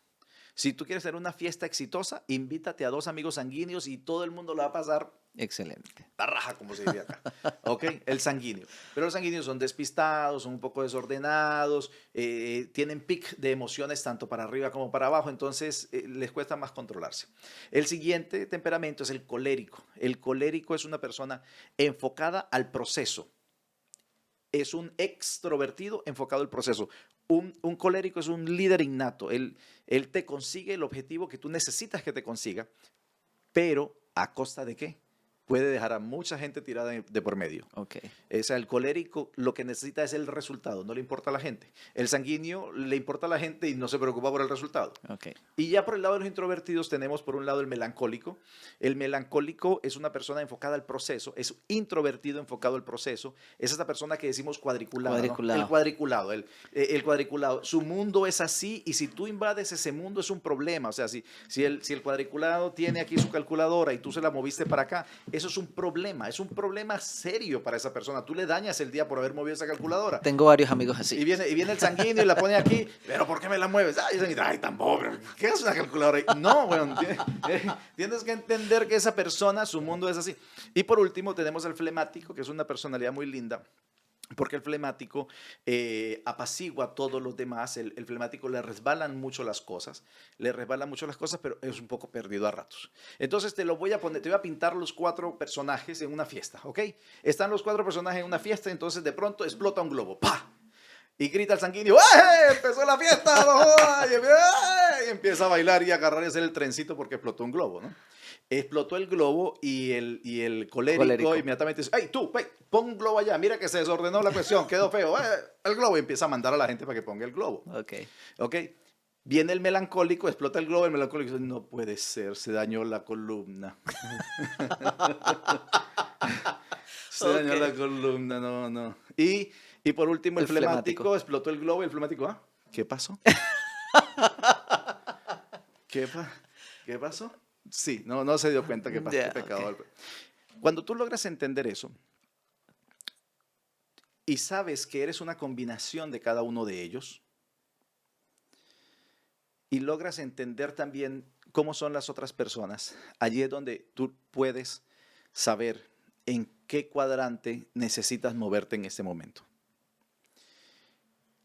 Si tú quieres hacer una fiesta exitosa, invítate a 2 amigos sanguíneos y todo el mundo la va a pasar Excelente. la raja, como se diría acá. ¿Ok? El sanguíneo. Pero los sanguíneos son despistados, son un poco desordenados, tienen pic de emociones tanto para arriba como para abajo, entonces les cuesta más controlarse. El siguiente temperamento es el colérico. El colérico es una persona enfocada al proceso. Es un extrovertido enfocado al proceso. Un colérico es un líder innato. Él te consigue el objetivo que tú necesitas que te consiga, pero ¿a costa de qué? Puede dejar a mucha gente tirada de por medio. Ok. O sea, el colérico lo que necesita es el resultado, no le importa a la gente. El sanguíneo le importa a la gente y no se preocupa por el resultado. Ok. Y ya por el lado de los introvertidos tenemos por un lado el melancólico. El melancólico es una persona enfocada al proceso, es introvertido enfocado al proceso. Es esta persona que decimos cuadriculada, Cuadriculado. ¿no? El cuadriculado. Su mundo es así y si tú invades ese mundo es un problema. O sea, si el cuadriculado tiene aquí su calculadora y tú se la moviste para acá, eso es un problema serio para esa persona. Tú le dañas el día por haber movido esa calculadora. Tengo varios amigos Y así. viene el sanguíneo y la pone aquí, pero ¿por qué me la mueves? Ay, tan pobre, ¿qué es una calculadora? No, bueno, tienes que entender que esa persona, su mundo es así. Y por último tenemos el flemático, que es una personalidad muy linda, porque el flemático apacigua a todos los demás. El flemático le resbalan mucho las cosas, pero es un poco perdido a ratos. Entonces te voy a pintar los 4 personajes en una fiesta, ¿ok? Están los 4 personajes en una fiesta, entonces de pronto explota un globo, ¡pah! Y grita el sanguíneo, ¡eh! ¡Empezó la fiesta! ¡No jodas! Y empieza a bailar y a agarrar y hacer el trencito porque explotó un globo, ¿no? Explotó el globo y el colérico inmediatamente dice, ¡hey, tú! Pon un globo allá! Mira que se desordenó la cuestión, quedó feo. El globo, y empieza a mandar a la gente para que ponga el globo. Ok. ¿Ok? Viene el melancólico, explota el globo, el melancólico dice, no puede ser, se dañó la columna. Se dañó la columna, no. Y por último, el flemático explotó el globo y el flemático, ¿qué pasó? ¿Qué pasó? Sí, no se dio cuenta que pasó. Yeah, Pecador. okay. Cuando tú logras entender eso y sabes que eres una combinación de cada uno de ellos y logras entender también cómo son las otras personas, allí es donde tú puedes saber en qué cuadrante necesitas moverte en este momento.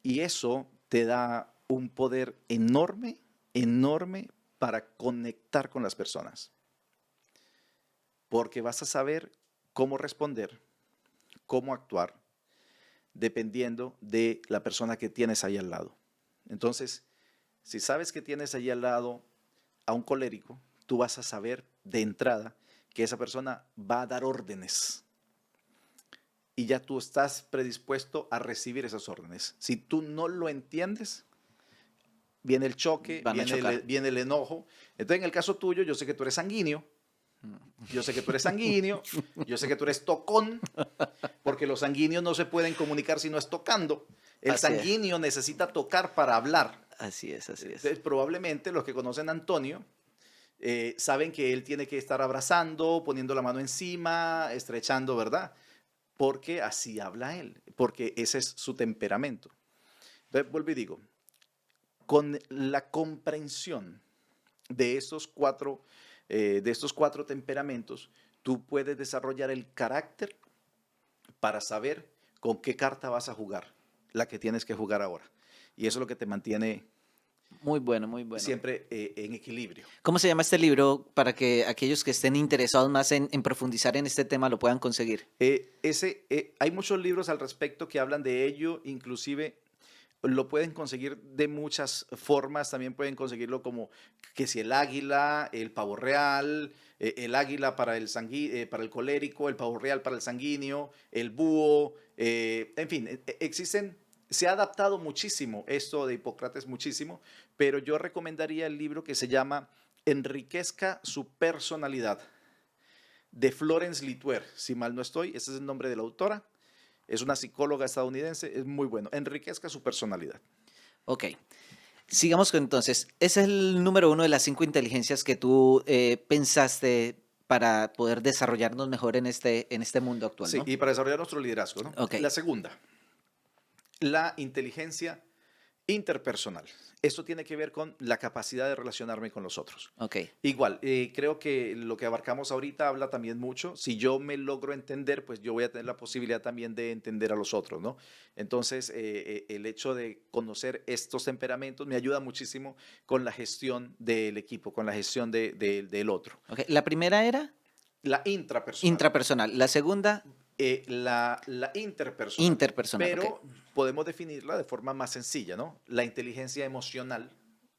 Y eso te da un poder enorme para conectar con las personas. Porque vas a saber cómo responder, cómo actuar, dependiendo de la persona que tienes ahí al lado. Entonces, si sabes que tienes ahí al lado a un colérico, tú vas a saber de entrada que esa persona va a dar órdenes. Y ya tú estás predispuesto a recibir esas órdenes. Si tú no lo entiendes, viene el choque, viene el enojo. Entonces, en el caso tuyo, yo sé que tú eres sanguíneo. Yo sé que tú eres tocón, porque los sanguíneos no se pueden comunicar si no es tocando. El sanguíneo necesita tocar para hablar. Así es. Entonces, probablemente los que conocen a Antonio saben que él tiene que estar abrazando, poniendo la mano encima, estrechando, ¿verdad? Porque así habla él, porque ese es su temperamento. Entonces, vuelvo y digo, con la comprensión de estos cuatro temperamentos, tú puedes desarrollar el carácter para saber con qué carta vas a jugar, la que tienes que jugar ahora. Y eso es lo que te mantiene Muy bueno, muy bueno. siempre en equilibrio. ¿Cómo se llama este libro para que aquellos que estén interesados más en profundizar en este tema lo puedan conseguir? Hay muchos libros al respecto que hablan de ello, inclusive lo pueden conseguir de muchas formas, también pueden conseguirlo como que si el águila, el pavo real, el águila para para el colérico, el pavo real para el sanguíneo, el búho, en fin, existen, se ha adaptado muchísimo esto de Hipócrates, muchísimo, pero yo recomendaría el libro que se llama Enriquezca su personalidad, de Florence Litour, si mal no estoy, ese es el nombre de la autora. Es una psicóloga estadounidense, es muy bueno. Enriquezca su personalidad. Ok. Sigamos con entonces. Ese es el número uno de las 5 inteligencias que tú pensaste para poder desarrollarnos mejor en este mundo actual, Sí, ¿no? y para desarrollar nuestro liderazgo, ¿no? Ok, La segunda, la inteligencia interpersonal. Esto tiene que ver con la capacidad de relacionarme con los otros. ok, Igual, creo que lo que abarcamos ahorita habla también mucho. Si yo me logro entender, pues yo voy a tener la posibilidad también de entender a los otros, ¿no? Entonces, el hecho de conocer estos temperamentos me ayuda muchísimo con la gestión del equipo, con la gestión del otro. ok. La primera era La intrapersonal. intrapersonal. La segunda, La interpersonal, interpersonal. Ok, pero podemos definirla de forma más sencilla, ¿no? La inteligencia emocional,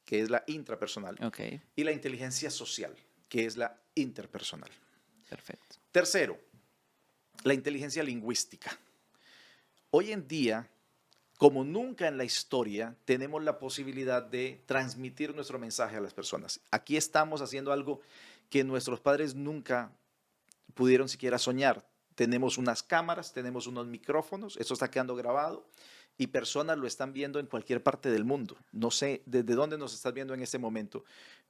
que es la intrapersonal, ok, y la inteligencia social, que es la interpersonal. perfecto. Tercero, la inteligencia lingüística. Hoy en día, como nunca en la historia, tenemos la posibilidad de transmitir nuestro mensaje a las personas. Aquí estamos haciendo algo que nuestros padres nunca pudieron siquiera soñar. Tenemos unas cámaras, tenemos unos micrófonos, esto está quedando grabado y personas lo están viendo en cualquier parte del mundo. No sé desde dónde nos estás viendo en este momento,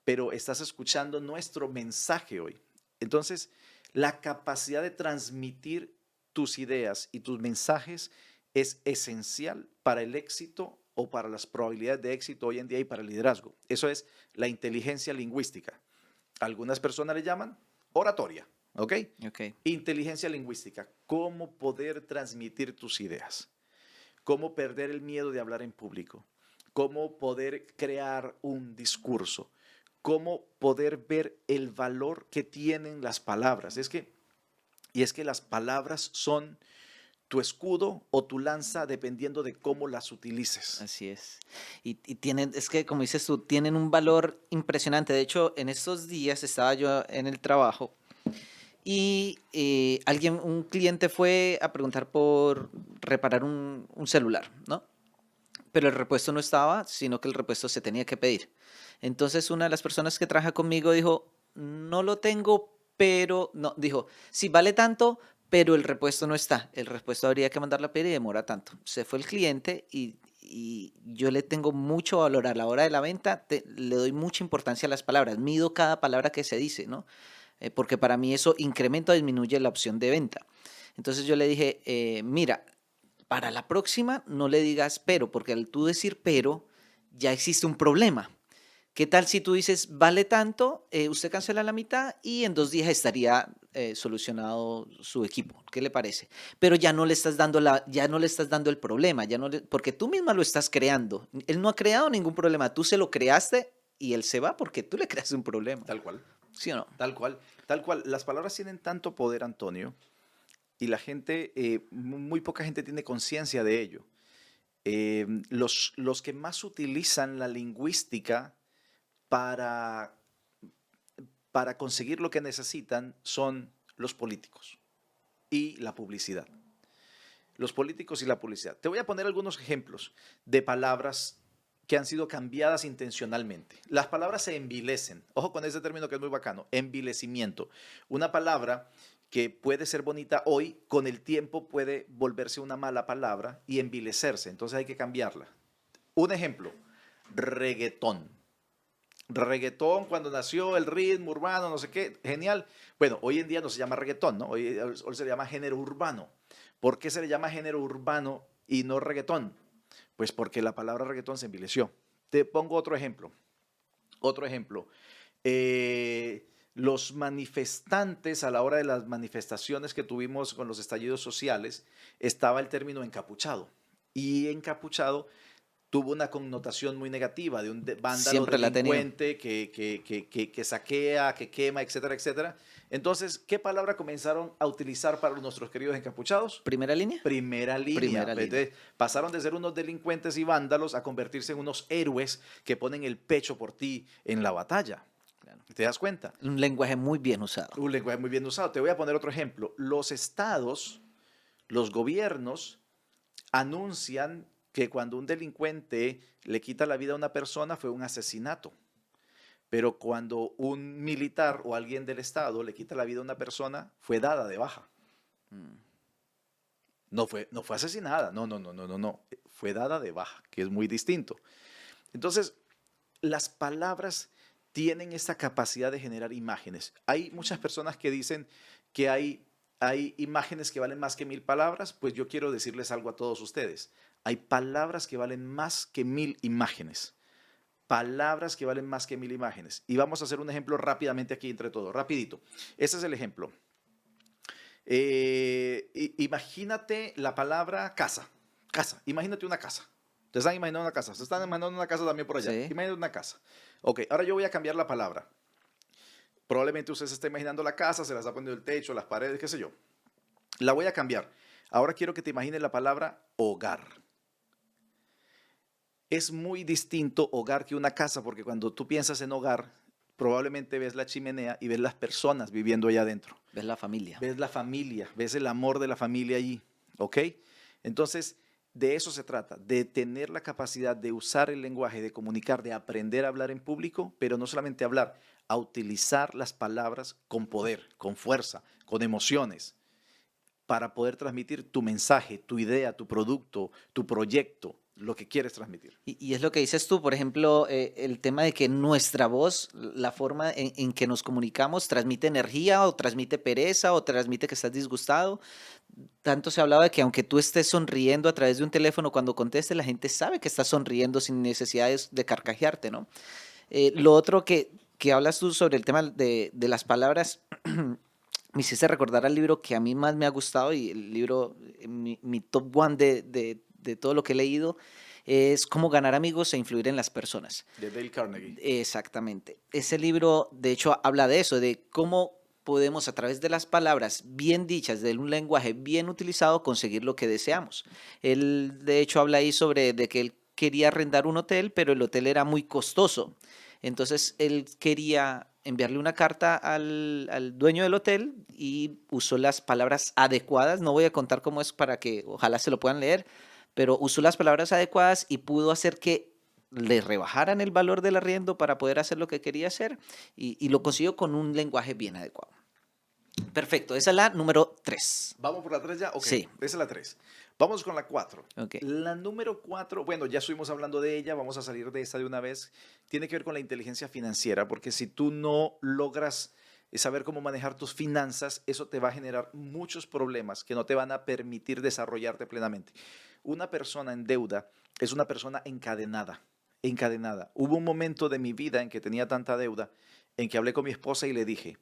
pero estás escuchando nuestro mensaje hoy. Entonces, la capacidad de transmitir tus ideas y tus mensajes es esencial para el éxito o para las probabilidades de éxito hoy en día y para el liderazgo. Eso es la inteligencia lingüística. Algunas personas le llaman oratoria, ¿ok? Ok, Inteligencia lingüística, cómo poder transmitir tus ideas, cómo perder el miedo de hablar en público, cómo poder crear un discurso, cómo poder ver el valor que tienen las palabras. Y es que las palabras son tu escudo o tu lanza dependiendo de cómo las utilices. así es. Y tienen, es que como dices tú, tienen un valor impresionante. De hecho, en estos días estaba yo en el trabajo y un cliente fue a preguntar por reparar un celular, ¿no? Pero el repuesto no estaba, sino que el repuesto se tenía que pedir. Entonces una de las personas que trabaja conmigo dijo, no lo tengo, pero no, dijo, sí vale tanto, pero el repuesto no está. El repuesto habría que mandarlo a pedir y demora tanto. Se fue el cliente y yo le tengo mucho valor a la hora de la venta, le doy mucha importancia a las palabras, mido cada palabra que se dice, ¿no? Porque para mí eso incrementa o disminuye la opción de venta. Entonces yo le dije, mira, para la próxima no le digas pero, porque al tú decir pero ya existe un problema. ¿Qué tal si tú dices vale tanto, usted cancela la mitad y en 2 días estaría solucionado su equipo? ¿Qué le parece? Pero ya no le estás dando ya no le estás dando el problema, porque tú misma lo estás creando. Él no ha creado ningún problema, tú se lo creaste y él se va porque tú le creaste un problema. Tal cual, ¿Sí o no? tal cual, tal cual. Las palabras tienen tanto poder, Antonio, y la gente, muy poca gente tiene conciencia de ello. Los que más utilizan la lingüística para, para conseguir lo que necesitan son los políticos y la publicidad. Los políticos y la publicidad. Te voy a poner algunos ejemplos de palabras que han sido cambiadas intencionalmente. Las palabras se envilecen. Ojo con ese término que es muy bacano, envilecimiento. Una palabra que puede ser bonita hoy, con el tiempo puede volverse una mala palabra y envilecerse. Entonces hay que cambiarla. Un ejemplo, reggaetón. Reggaetón cuando nació, el ritmo urbano, no sé qué, genial. Bueno, hoy en día no se llama reggaetón, ¿no? Hoy se le llama género urbano. ¿Por qué se le llama género urbano y no reggaetón? Pues porque la palabra reggaetón se envileció. Te pongo otro ejemplo. Otro ejemplo. Los manifestantes, a la hora de las manifestaciones que tuvimos con los estallidos sociales, estaba el término encapuchado. Y encapuchado tuvo una connotación muy negativa de un vándalo Siempre la ha tenido. delincuente que saquea, que quema, etcétera, etcétera. Entonces, ¿qué palabra comenzaron a utilizar para nuestros queridos encapuchados? ¿Primera línea? Primera línea. Primera línea. Entonces, pasaron de ser unos delincuentes y vándalos a convertirse en unos héroes que ponen el pecho por ti en la batalla. Claro. ¿Te das cuenta? Un lenguaje muy bien usado. Un lenguaje muy bien usado. Te voy a poner otro ejemplo. Los estados, los gobiernos anuncian que cuando un delincuente le quita la vida a una persona fue un asesinato. Pero cuando un militar o alguien del Estado le quita la vida a una persona, fue dada de baja. No fue asesinada, no. Fue dada de baja, que es muy distinto. Entonces, las palabras tienen esa capacidad de generar imágenes. Hay muchas personas que dicen que hay imágenes que valen más que 1000 palabras, pues yo quiero decirles algo a todos ustedes. Hay palabras que valen más que 1000 imágenes. Palabras que valen más que 1000 imágenes. Y vamos a hacer un ejemplo rápidamente aquí entre todos, rapidito. Ese es el ejemplo. Imagínate la palabra casa. Casa. Imagínate una casa. ¿Te están imaginando una casa? ¿Se están imaginando una casa también por allá? Sí. Imagínate una casa. Ok, ahora yo voy a cambiar la palabra. Probablemente usted se está imaginando la casa, se la está poniendo el techo, las paredes, qué sé yo. La voy a cambiar. Ahora quiero que te imagines la palabra hogar. Es muy distinto hogar que una casa, porque cuando tú piensas en hogar, probablemente ves la chimenea y ves las personas viviendo allá adentro. Ves la familia. Ves la familia, ves el amor de la familia allí, ¿ok? Entonces, de eso se trata, de tener la capacidad de usar el lenguaje, de comunicar, de aprender a hablar en público, pero no solamente hablar, a utilizar las palabras con poder, con fuerza, con emociones, para poder transmitir tu mensaje, tu idea, tu producto, tu proyecto, lo que quieres transmitir. Y es lo que dices tú, por ejemplo, el tema de que nuestra voz, la forma en que nos comunicamos, transmite energía o transmite pereza o transmite que estás disgustado. Tanto se hablaba de que aunque tú estés sonriendo a través de un teléfono cuando contestes, la gente sabe que estás sonriendo sin necesidad de carcajearte, ¿no? Lo otro que hablas tú sobre el tema de las palabras, me hiciste recordar al libro que a mí más me ha gustado y el libro, mi top one de todo lo que he leído, es Cómo ganar amigos e influir en las personas. De Dale Carnegie. Exactamente. Ese libro, de hecho, habla de eso, de cómo podemos a través de las palabras bien dichas, de un lenguaje bien utilizado, conseguir lo que deseamos. Él, de hecho, habla ahí sobre de que él quería arrendar un hotel, pero el hotel era muy costoso. Entonces, él quería enviarle una carta al dueño del hotel y usó las palabras adecuadas. No voy a contar cómo es para que ojalá se lo puedan leer, pero usó las palabras adecuadas y pudo hacer que le rebajaran el valor del arriendo para poder hacer lo que quería hacer y lo consiguió con un lenguaje bien adecuado. Perfecto, esa es la número 3. ¿Vamos por la 3 ya? Ok, Sí. esa es la 3. Vamos con la 4. Ok. La número 4, bueno, ya estuvimos hablando de ella, vamos a salir de esta de una vez. Tiene que ver con la inteligencia financiera, porque si tú no logras saber cómo manejar tus finanzas, eso te va a generar muchos problemas que no te van a permitir desarrollarte plenamente. Una persona en deuda es una persona encadenada, encadenada. Hubo un momento de mi vida en que tenía tanta deuda, en que hablé con mi esposa y le dije,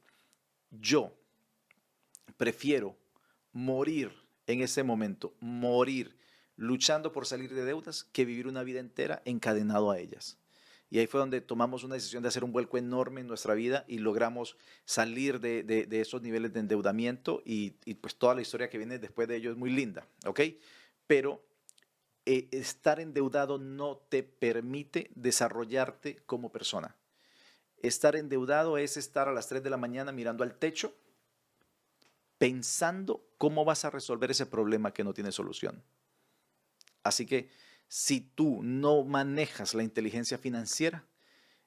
yo prefiero morir en ese momento, morir luchando por salir de deudas, que vivir una vida entera encadenado a ellas. Y ahí fue donde tomamos una decisión de hacer un vuelco enorme en nuestra vida y logramos salir de esos niveles de endeudamiento y pues toda la historia que viene después de ello es muy linda, ¿ok? Pero estar endeudado no te permite desarrollarte como persona. Estar endeudado es estar a las 3 de la mañana mirando al techo pensando cómo vas a resolver ese problema que no tiene solución. Así que si tú no manejas la inteligencia financiera,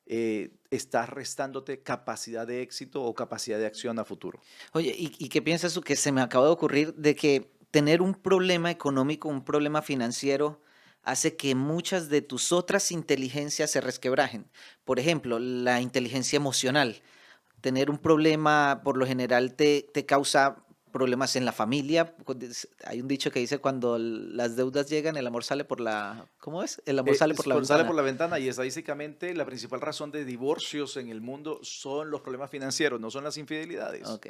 estás restándote capacidad de éxito o capacidad de acción a futuro. Oye, ¿y qué piensas tú? Que se me acaba de ocurrir de que tener un problema económico, un problema financiero, hace que muchas de tus otras inteligencias se resquebrajen. Por ejemplo, la inteligencia emocional. Tener un problema por lo general te causa problemas en la familia. Hay un dicho que dice cuando las deudas llegan, el amor sale por la... ¿Cómo es? El amor sale por la Sale por ventana. la ventana y estadísticamente la principal razón de divorcios en el mundo son los problemas financieros, no son las infidelidades. Ok,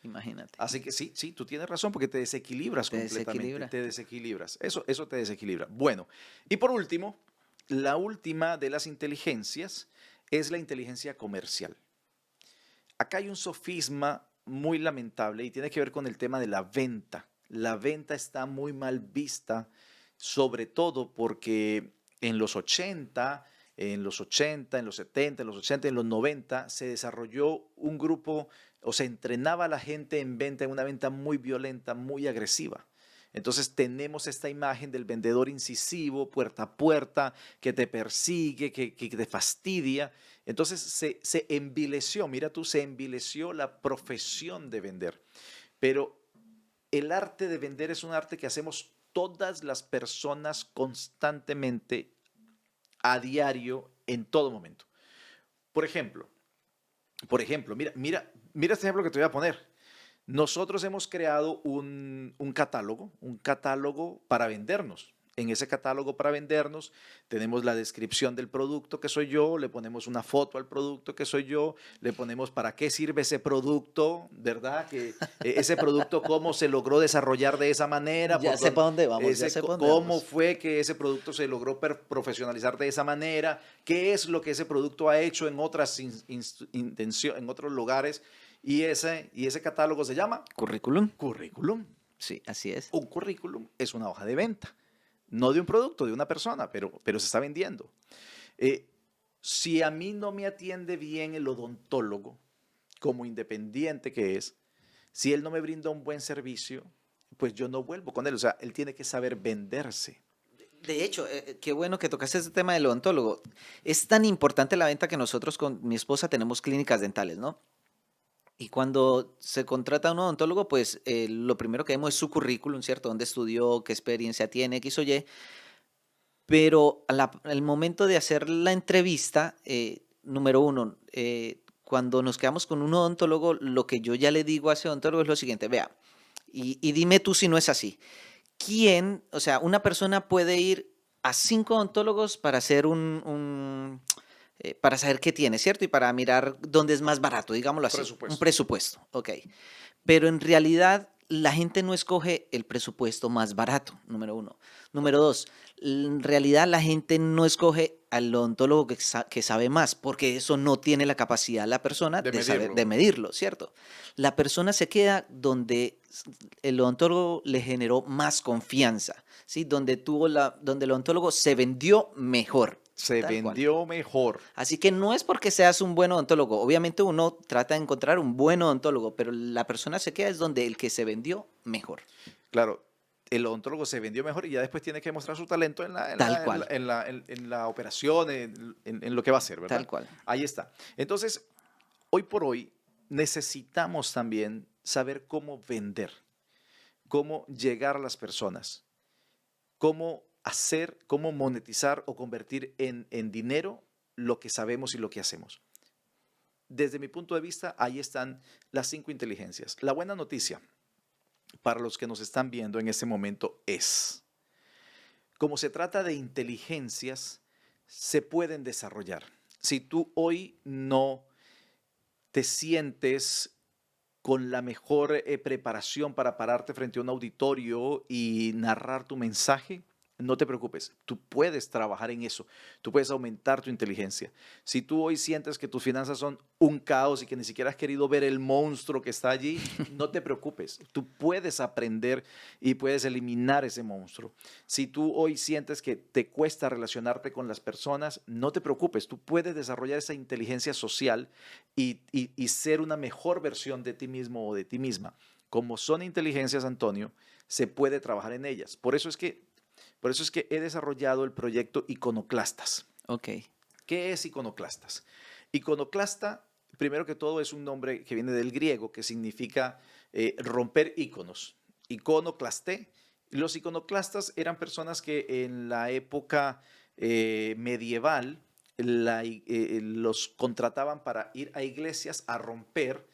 imagínate. Así que sí, sí, tú tienes razón porque te desequilibras Te completamente, desequilibra. te desequilibras. Eso te desequilibra. Bueno, y por último, la última de las inteligencias es la inteligencia comercial. Acá hay un sofisma muy lamentable y tiene que ver con el tema de la venta. La venta está muy mal vista, sobre todo porque en los 80, en los 80, en los 70, en los 80, en los 90 se desarrolló un grupo o se entrenaba a la gente en venta, en una venta muy violenta, muy agresiva. Entonces tenemos esta imagen del vendedor incisivo, puerta a puerta, que te persigue, que te fastidia. Entonces se envileció, mira tú, se envileció la profesión de vender. Pero el arte de vender es un arte que hacemos todas las personas constantemente, a diario, en todo momento. Por ejemplo, mira este ejemplo que te voy a poner. Nosotros hemos creado un catálogo para vendernos. En ese catálogo para vendernos tenemos la descripción del producto que soy yo, le ponemos una foto al producto que soy yo, le ponemos para qué sirve ese producto, ¿verdad? Ese producto, cómo se logró desarrollar de esa manera, Ya sé para dónde vamos, ya sé para dónde cómo vamos. fue que ese producto se logró profesionalizar de esa manera, qué es lo que ese producto ha hecho en en otros lugares. Y ese catálogo se llama Currículum. currículum. Sí, así es. Un currículum es una hoja de venta, no de un producto, de una persona, pero se está vendiendo. Eh, si a mí no me atiende bien el odontólogo, como independiente que es, si él no me brinda un buen servicio, pues yo no vuelvo con él. O sea, él tiene que saber venderse. De hecho, qué bueno que tocaste este tema del odontólogo. Es tan importante la venta que nosotros con mi esposa tenemos clínicas dentales, ¿no? Y cuando se contrata a un odontólogo, pues lo primero que vemos es su currículum, ¿cierto? ¿Dónde estudió? ¿Qué experiencia tiene? X o Y. Pero al momento de hacer la entrevista, número uno, cuando nos quedamos con un odontólogo, lo que yo ya le digo a ese odontólogo es lo siguiente, vea, y dime tú si no es así. ¿Quién, o sea, una persona puede ir a 5 odontólogos para hacer para saber qué tiene, ¿cierto? Y para mirar dónde es más barato, digámoslo así, un Presupuesto. presupuesto, ok. Pero en realidad la gente no escoge el presupuesto más barato, número uno. Número dos, en realidad la gente no escoge al odontólogo que sabe más, porque eso no tiene la capacidad la persona De de saber, medirlo. de medirlo, ¿cierto? La persona se queda donde el odontólogo le generó más confianza, ¿sí? Donde el odontólogo se vendió mejor, Se tal cual. vendió mejor. Así que no es porque seas un buen odontólogo. Obviamente uno trata de encontrar un buen odontólogo, pero la persona se queda es donde el que se vendió mejor. Claro, el odontólogo se vendió mejor y ya después tiene que mostrar su talento Tal cual, en la operación, en lo que va a hacer, tal ¿verdad? cual. Ahí está. Entonces, hoy por hoy necesitamos también saber cómo vender, cómo llegar a las personas, cómo hacer, cómo monetizar o convertir en dinero lo que sabemos y lo que hacemos. Desde mi punto de vista, ahí están las 5 inteligencias. La buena noticia para los que nos están viendo en este momento es, como se trata de inteligencias, se pueden desarrollar. Si tú hoy no te sientes con la mejor preparación para pararte frente a un auditorio y narrar tu mensaje, no te preocupes, tú puedes trabajar en eso, tú puedes aumentar tu inteligencia. Si tú hoy sientes que tus finanzas son un caos y que ni siquiera has querido ver el monstruo que está allí, no te preocupes, tú puedes aprender y puedes eliminar ese monstruo. Si tú hoy sientes que te cuesta relacionarte con las personas, no te preocupes, tú puedes desarrollar esa inteligencia social y ser una mejor versión de ti mismo o de ti misma. Como son inteligencias, Antonio, se puede trabajar en ellas. Por eso es que he desarrollado el proyecto Iconoclastas. Ok. ¿Qué es Iconoclastas? Iconoclasta, primero que todo, es un nombre que viene del griego que significa romper íconos. Iconoclasté Los iconoclastas eran personas que en la época medieval los contrataban para ir a iglesias a romper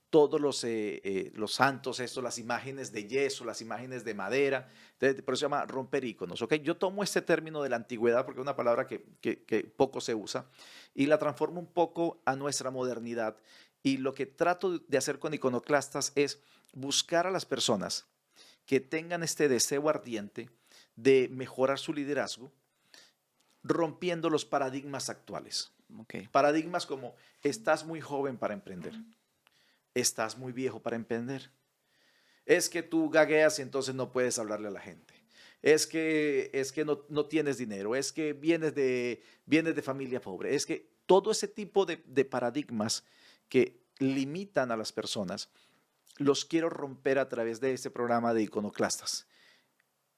todos los santos, las imágenes de yeso, las imágenes de madera. Entonces, por eso se llama romper íconos. ¿Okay? Yo tomo este término de la antigüedad porque es una palabra que poco se usa y la transformo un poco a nuestra modernidad. Y lo que trato de hacer con iconoclastas es buscar a las personas que tengan este deseo ardiente de mejorar su liderazgo, rompiendo los paradigmas actuales. Ok. Paradigmas como estás muy joven para emprender, estás muy viejo para emprender, es que tú gagueas y entonces no puedes hablarle a la gente, es que no tienes dinero, es que vienes de familia pobre, es que todo ese tipo de paradigmas que limitan a las personas, los quiero romper a través de este programa de iconoclastas.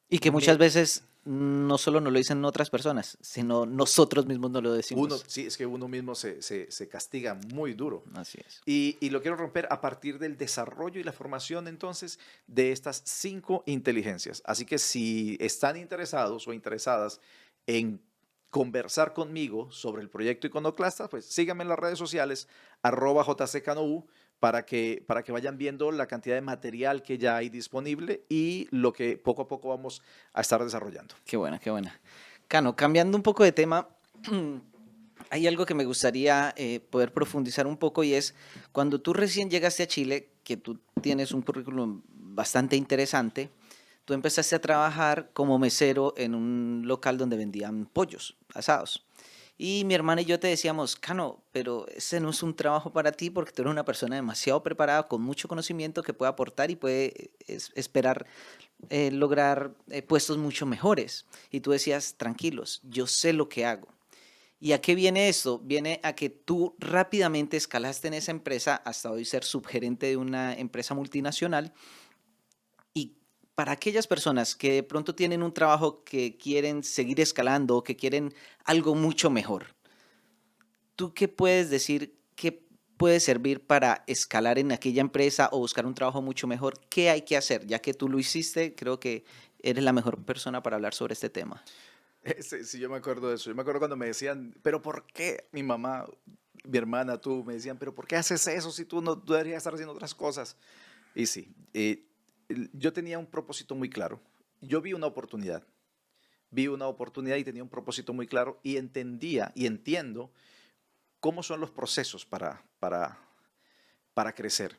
Y que muchas veces no solo nos lo dicen otras personas, sino nosotros mismos nos lo decimos. Sí, es que uno mismo se castiga muy duro. Así es. Y lo quiero romper a partir del desarrollo y la formación entonces de estas 5 inteligencias. Así que si están interesados o interesadas en conversar conmigo sobre el proyecto Iconoclasta, pues síganme en las redes sociales, @jccanoU, para que vayan viendo la cantidad de material que ya hay disponible y lo que poco a poco vamos a estar desarrollando. Qué buena, qué buena. Cano, cambiando un poco de tema, hay algo que me gustaría poder profundizar un poco y es cuando tú recién llegaste a Chile, que tú tienes un currículum bastante interesante, tú empezaste a trabajar como mesero en un local donde vendían pollos asados. Y mi hermana y yo te decíamos, Cano, pero ese no es un trabajo para ti porque tú eres una persona demasiado preparada, con mucho conocimiento que puede aportar y puede esperar lograr puestos mucho mejores. Y tú decías, tranquilos, yo sé lo que hago. ¿Y a qué viene esto? Viene a que tú rápidamente escalaste en esa empresa hasta hoy ser subgerente de una empresa multinacional. Y para aquellas personas que de pronto tienen un trabajo que quieren seguir escalando, que quieren algo mucho mejor, ¿tú qué puedes decir? ¿Qué puede servir para escalar en aquella empresa o buscar un trabajo mucho mejor? ¿Qué hay que hacer? Ya que tú lo hiciste, creo que eres la mejor persona para hablar sobre este tema. Sí, yo me acuerdo de eso. Yo me acuerdo cuando me decían, pero ¿por qué mi mamá, mi hermana, tú, me decían, pero ¿por qué haces eso si tú deberías estar haciendo otras cosas? Y sí, yo tenía un propósito muy claro. Yo vi una oportunidad y tenía un propósito muy claro y entendía y entiendo cómo son los procesos para crecer.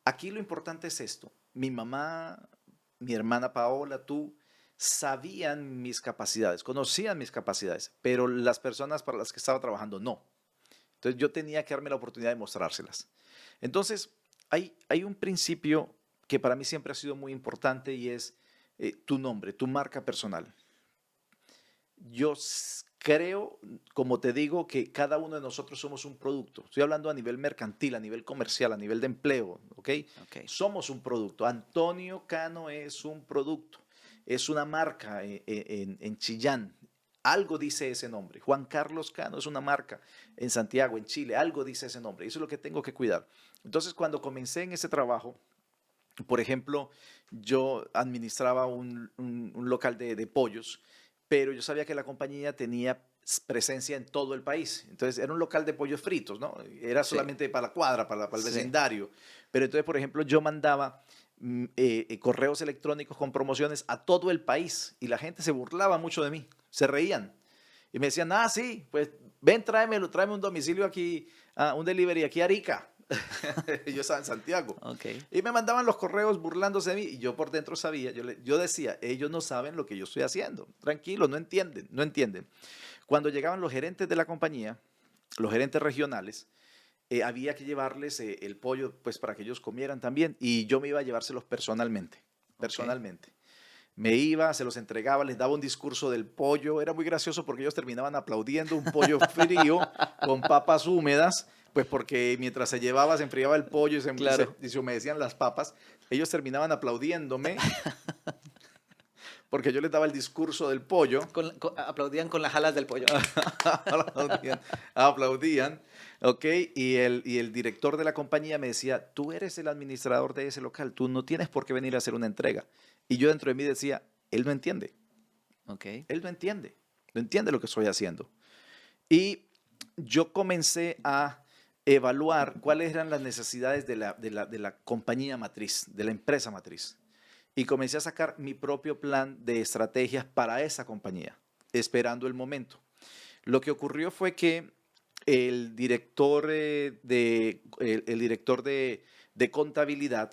Aquí lo importante es esto. Mi mamá, mi hermana Paola, tú, sabían mis capacidades, conocían mis capacidades, pero las personas para las que estaba trabajando no. Entonces yo tenía que darme la oportunidad de mostrárselas. Entonces hay un principio que para mí siempre ha sido muy importante y es tu nombre, tu marca personal. Yo creo, como te digo, que cada uno de nosotros somos un producto. Estoy hablando a nivel mercantil, a nivel comercial, a nivel de empleo, ¿ok? Okay. Somos un producto. Antonio Cano es un producto, es una marca en Chillán. Algo dice ese nombre. Juan Carlos Cano es una marca en Santiago, en Chile. Algo dice ese nombre. Eso es lo que tengo que cuidar. Entonces, cuando comencé en ese trabajo, por ejemplo, yo administraba un local de pollos, pero yo sabía que la compañía tenía presencia en todo el país. Entonces, era un local de pollos fritos, ¿no? Era Sí, solamente para la cuadra, para el sí. vecindario. Pero entonces, por ejemplo, yo mandaba correos electrónicos con promociones a todo el país y la gente se burlaba mucho de mí, se reían. Y me decían, ah, sí, pues ven, tráeme un domicilio aquí, un delivery aquí a Arica. Yo estaba en Santiago. Ok. Y me mandaban los correos burlándose de mí y yo por dentro sabía, yo decía, ellos no saben lo que yo estoy haciendo. Tranquilo, no entienden, no entienden. Cuando llegaban los gerentes de la compañía, los gerentes regionales, había que llevarles el pollo pues para que ellos comieran también y yo me iba a llevárselos personalmente, Ok. personalmente. Me iba, se los entregaba, les daba un discurso del pollo. Era muy gracioso porque ellos terminaban aplaudiendo un pollo frío con papas húmedas, pues porque mientras se llevaba, se enfriaba el pollo Claro. y se humedecían las papas, ellos terminaban aplaudiéndome porque yo les daba el discurso del pollo. Aplaudían con las alas del pollo. aplaudían, aplaudían, ¿ok? Y el director de la compañía me decía, tú eres el administrador de ese local, tú no tienes por qué venir a hacer una entrega. Y yo dentro de mí decía, él no entiende, Ok. él no entiende lo que estoy haciendo. Y yo comencé a evaluar cuáles eran las necesidades de la compañía matriz, de la empresa matriz. Y comencé a sacar mi propio plan de estrategias para esa compañía, esperando el momento. Lo que ocurrió fue que el director de contabilidad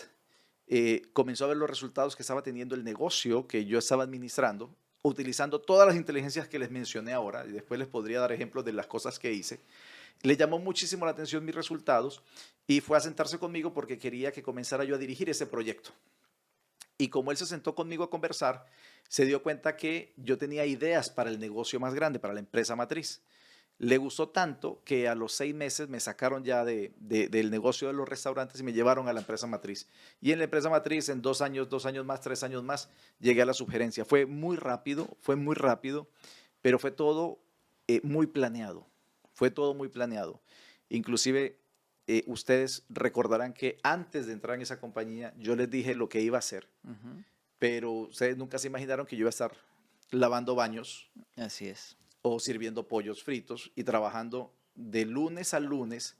comenzó a ver los resultados que estaba teniendo el negocio que yo estaba administrando, utilizando todas las inteligencias que les mencioné ahora, y después les podría dar ejemplos de las cosas que hice. Le llamó muchísimo la atención mis resultados y fue a sentarse conmigo porque quería que comenzara yo a dirigir ese proyecto. Y como él se sentó conmigo a conversar, se dio cuenta que yo tenía ideas para el negocio más grande, para la empresa matriz. Le gustó tanto que a los 6 meses me sacaron ya del negocio de los restaurantes y me llevaron a la empresa matriz. Y en la empresa matriz, en 2 años más, 3 años más, llegué a la subgerencia. Fue muy rápido, pero fue todo muy planeado. Fue todo muy planeado. Inclusive, ustedes recordarán que antes de entrar en esa compañía, yo les dije lo que iba a hacer, Ujú. pero ustedes nunca se imaginaron que yo iba a estar lavando baños Así es. o sirviendo pollos fritos y trabajando de lunes a lunes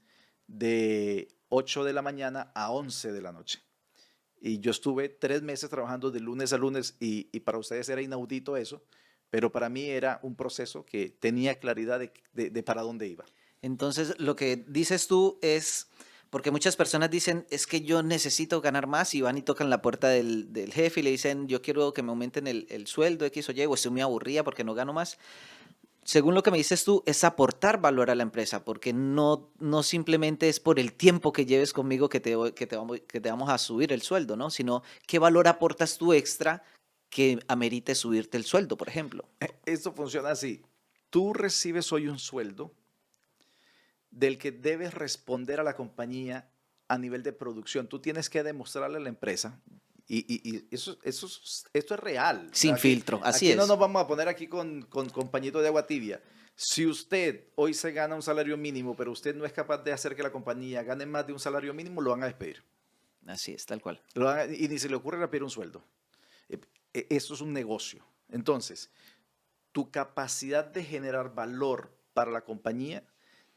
de 8 de la mañana a 11 de la noche. Y yo estuve 3 meses trabajando de lunes a lunes y para ustedes era inaudito eso, pero para mí era un proceso que tenía claridad de para dónde iba. Entonces, lo que dices tú es, porque muchas personas dicen, es que yo necesito ganar más y van y tocan la puerta del jefe y le dicen, yo quiero que me aumenten el sueldo X o Y, o estoy muy aburrida porque no gano más. Según lo que me dices tú, es aportar valor a la empresa, porque no simplemente es por el tiempo que lleves conmigo que te vamos a subir el sueldo, ¿no? Sino qué valor aportas tú extra que amerite subirte el sueldo, por ejemplo. Esto funciona así. Tú recibes hoy un sueldo del que debes responder a la compañía a nivel de producción. Tú tienes que demostrarle a la empresa, y esto es real. O sea, Sin filtro, así aquí no es. nos vamos a poner aquí con pañito de agua tibia. Si usted hoy se gana un salario mínimo, pero usted no es capaz de hacer que la compañía gane más de un salario mínimo, lo van a despedir. Así es, tal cual. Y ni se le ocurre pedir un sueldo. Esto es un negocio. Entonces, tu capacidad de generar valor para la compañía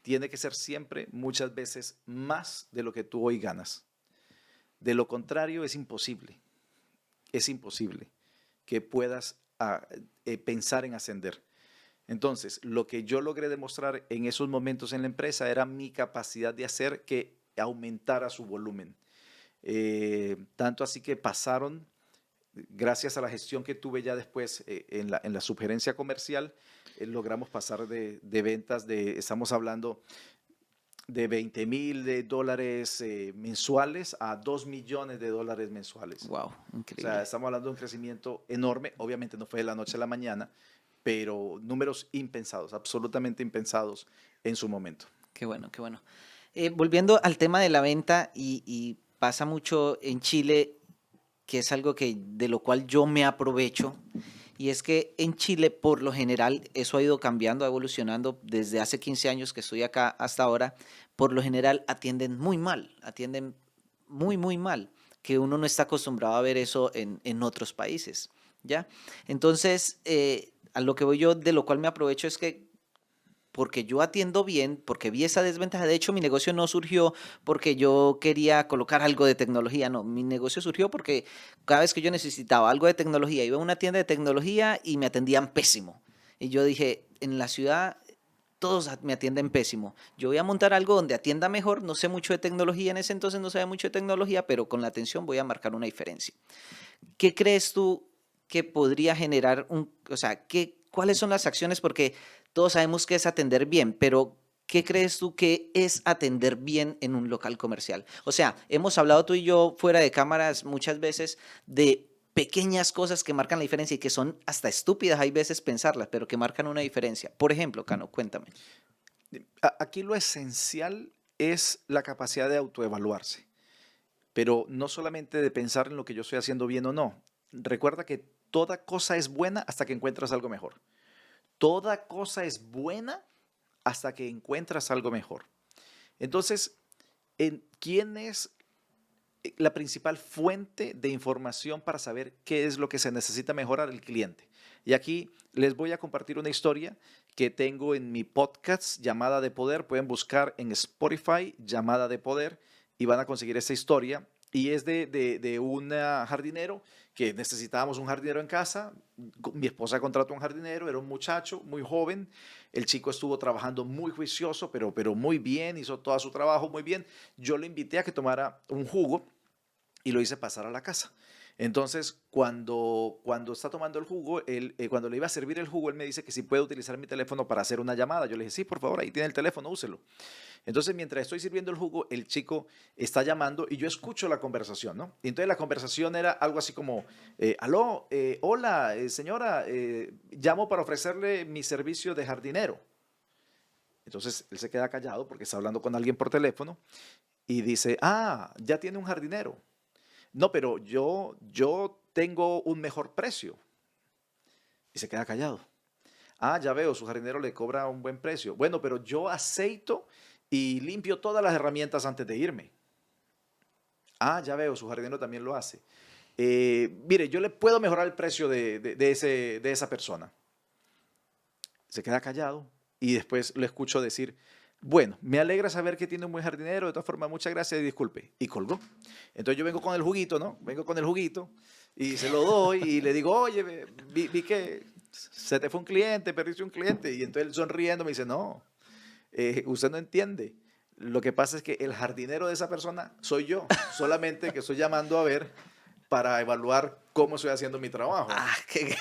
tiene que ser siempre, muchas veces, más de lo que tú hoy ganas. De lo contrario, es imposible que puedas pensar en ascender. Entonces, lo que yo logré demostrar en esos momentos en la empresa era mi capacidad de hacer que aumentara su volumen. Tanto así que pasaron, gracias a la gestión que tuve ya después en la subgerencia comercial, logramos pasar de ventas estamos hablando de $20,000 mensuales a $2 millones mensuales. Wow, O sea, increíble. estamos hablando de un crecimiento enorme. Obviamente no fue de la noche a la mañana, pero números impensados, absolutamente impensados en su momento. Qué bueno, qué bueno. Volviendo al tema de la venta, y pasa mucho en Chile, que es algo de lo cual yo me aprovecho, y es que en Chile, por lo general, eso ha ido cambiando, evolucionando desde hace 15 años que estoy acá hasta ahora. Por lo general atienden muy mal, atienden muy, muy mal, que uno no está acostumbrado a ver eso en otros países, ¿ya? Entonces, a lo que voy yo, de lo cual me aprovecho es que porque yo atiendo bien, porque vi esa desventaja. De hecho, mi negocio no surgió porque yo quería colocar algo de tecnología, no, mi negocio surgió porque cada vez que yo necesitaba algo de tecnología, iba a una tienda de tecnología y me atendían pésimo. Y yo dije, en la ciudad todos me atienden pésimo. Yo voy a montar algo donde atienda mejor, no sé mucho de tecnología, en ese entonces no sabía mucho de tecnología, pero con la atención voy a marcar una diferencia. ¿Qué crees tú que podría generar o sea, cuáles son las acciones? Porque todos sabemos que es atender bien, pero ¿qué crees tú que es atender bien en un local comercial? O sea, hemos hablado tú y yo fuera de cámaras muchas veces de pequeñas cosas que marcan la diferencia y que son hasta estúpidas hay veces pensarlas, pero que marcan una diferencia. Por ejemplo, Cano, cuéntame. Aquí lo esencial es la capacidad de autoevaluarse, pero no solamente de pensar en lo que yo estoy haciendo bien o no. Recuerda que toda cosa es buena hasta que encuentras algo mejor. Toda cosa es buena hasta que encuentras algo mejor. Entonces, ¿quién es la principal fuente de información para saber qué es lo que se necesita mejorar el cliente. Y aquí les voy a compartir una historia que tengo en mi podcast, Llamada de Poder. Pueden buscar en Spotify, Llamada de Poder, y van a conseguir esta historia. Y es de un jardinero que necesitábamos un jardinero en casa. Mi esposa contrató un jardinero, era un muchacho muy joven. El chico estuvo trabajando muy juicioso, pero muy bien, hizo todo su trabajo muy bien. Yo le invité a que tomara un jugo y lo hice pasar a la casa. Entonces, cuando está tomando el jugo, cuando le iba a servir el jugo, él me dice que si puede utilizar mi teléfono para hacer una llamada. Yo le dije, sí, por favor, ahí tiene el teléfono, úselo. Entonces, mientras estoy sirviendo el jugo, el chico está llamando y yo escucho la conversación, ¿no? Y entonces la conversación era algo así como, aló, hola, señora, llamo para ofrecerle mi servicio de jardinero. Entonces, él se queda callado porque está hablando con alguien por teléfono y dice, ya tiene un jardinero. No, pero yo tengo un mejor precio. Y se queda callado. Ya veo, su jardinero le cobra un buen precio. Bueno, pero yo aceito y limpio todas las herramientas antes de irme. Ya veo, su jardinero también lo hace. Mire, yo le puedo mejorar el precio de esa persona. Se queda callado y después lo escucho decir, bueno, me alegra saber que tiene un buen jardinero, de todas formas, muchas gracias y disculpe. Y colgó. Entonces yo vengo con el juguito, ¿no? Vengo con el juguito y se lo doy y le digo, oye, vi que se te fue un cliente, perdiste un cliente. Y entonces él sonriendo me dice, no, usted no entiende. Lo que pasa es que el jardinero de esa persona soy yo, solamente que estoy llamando a ver para evaluar cómo estoy haciendo mi trabajo. Qué...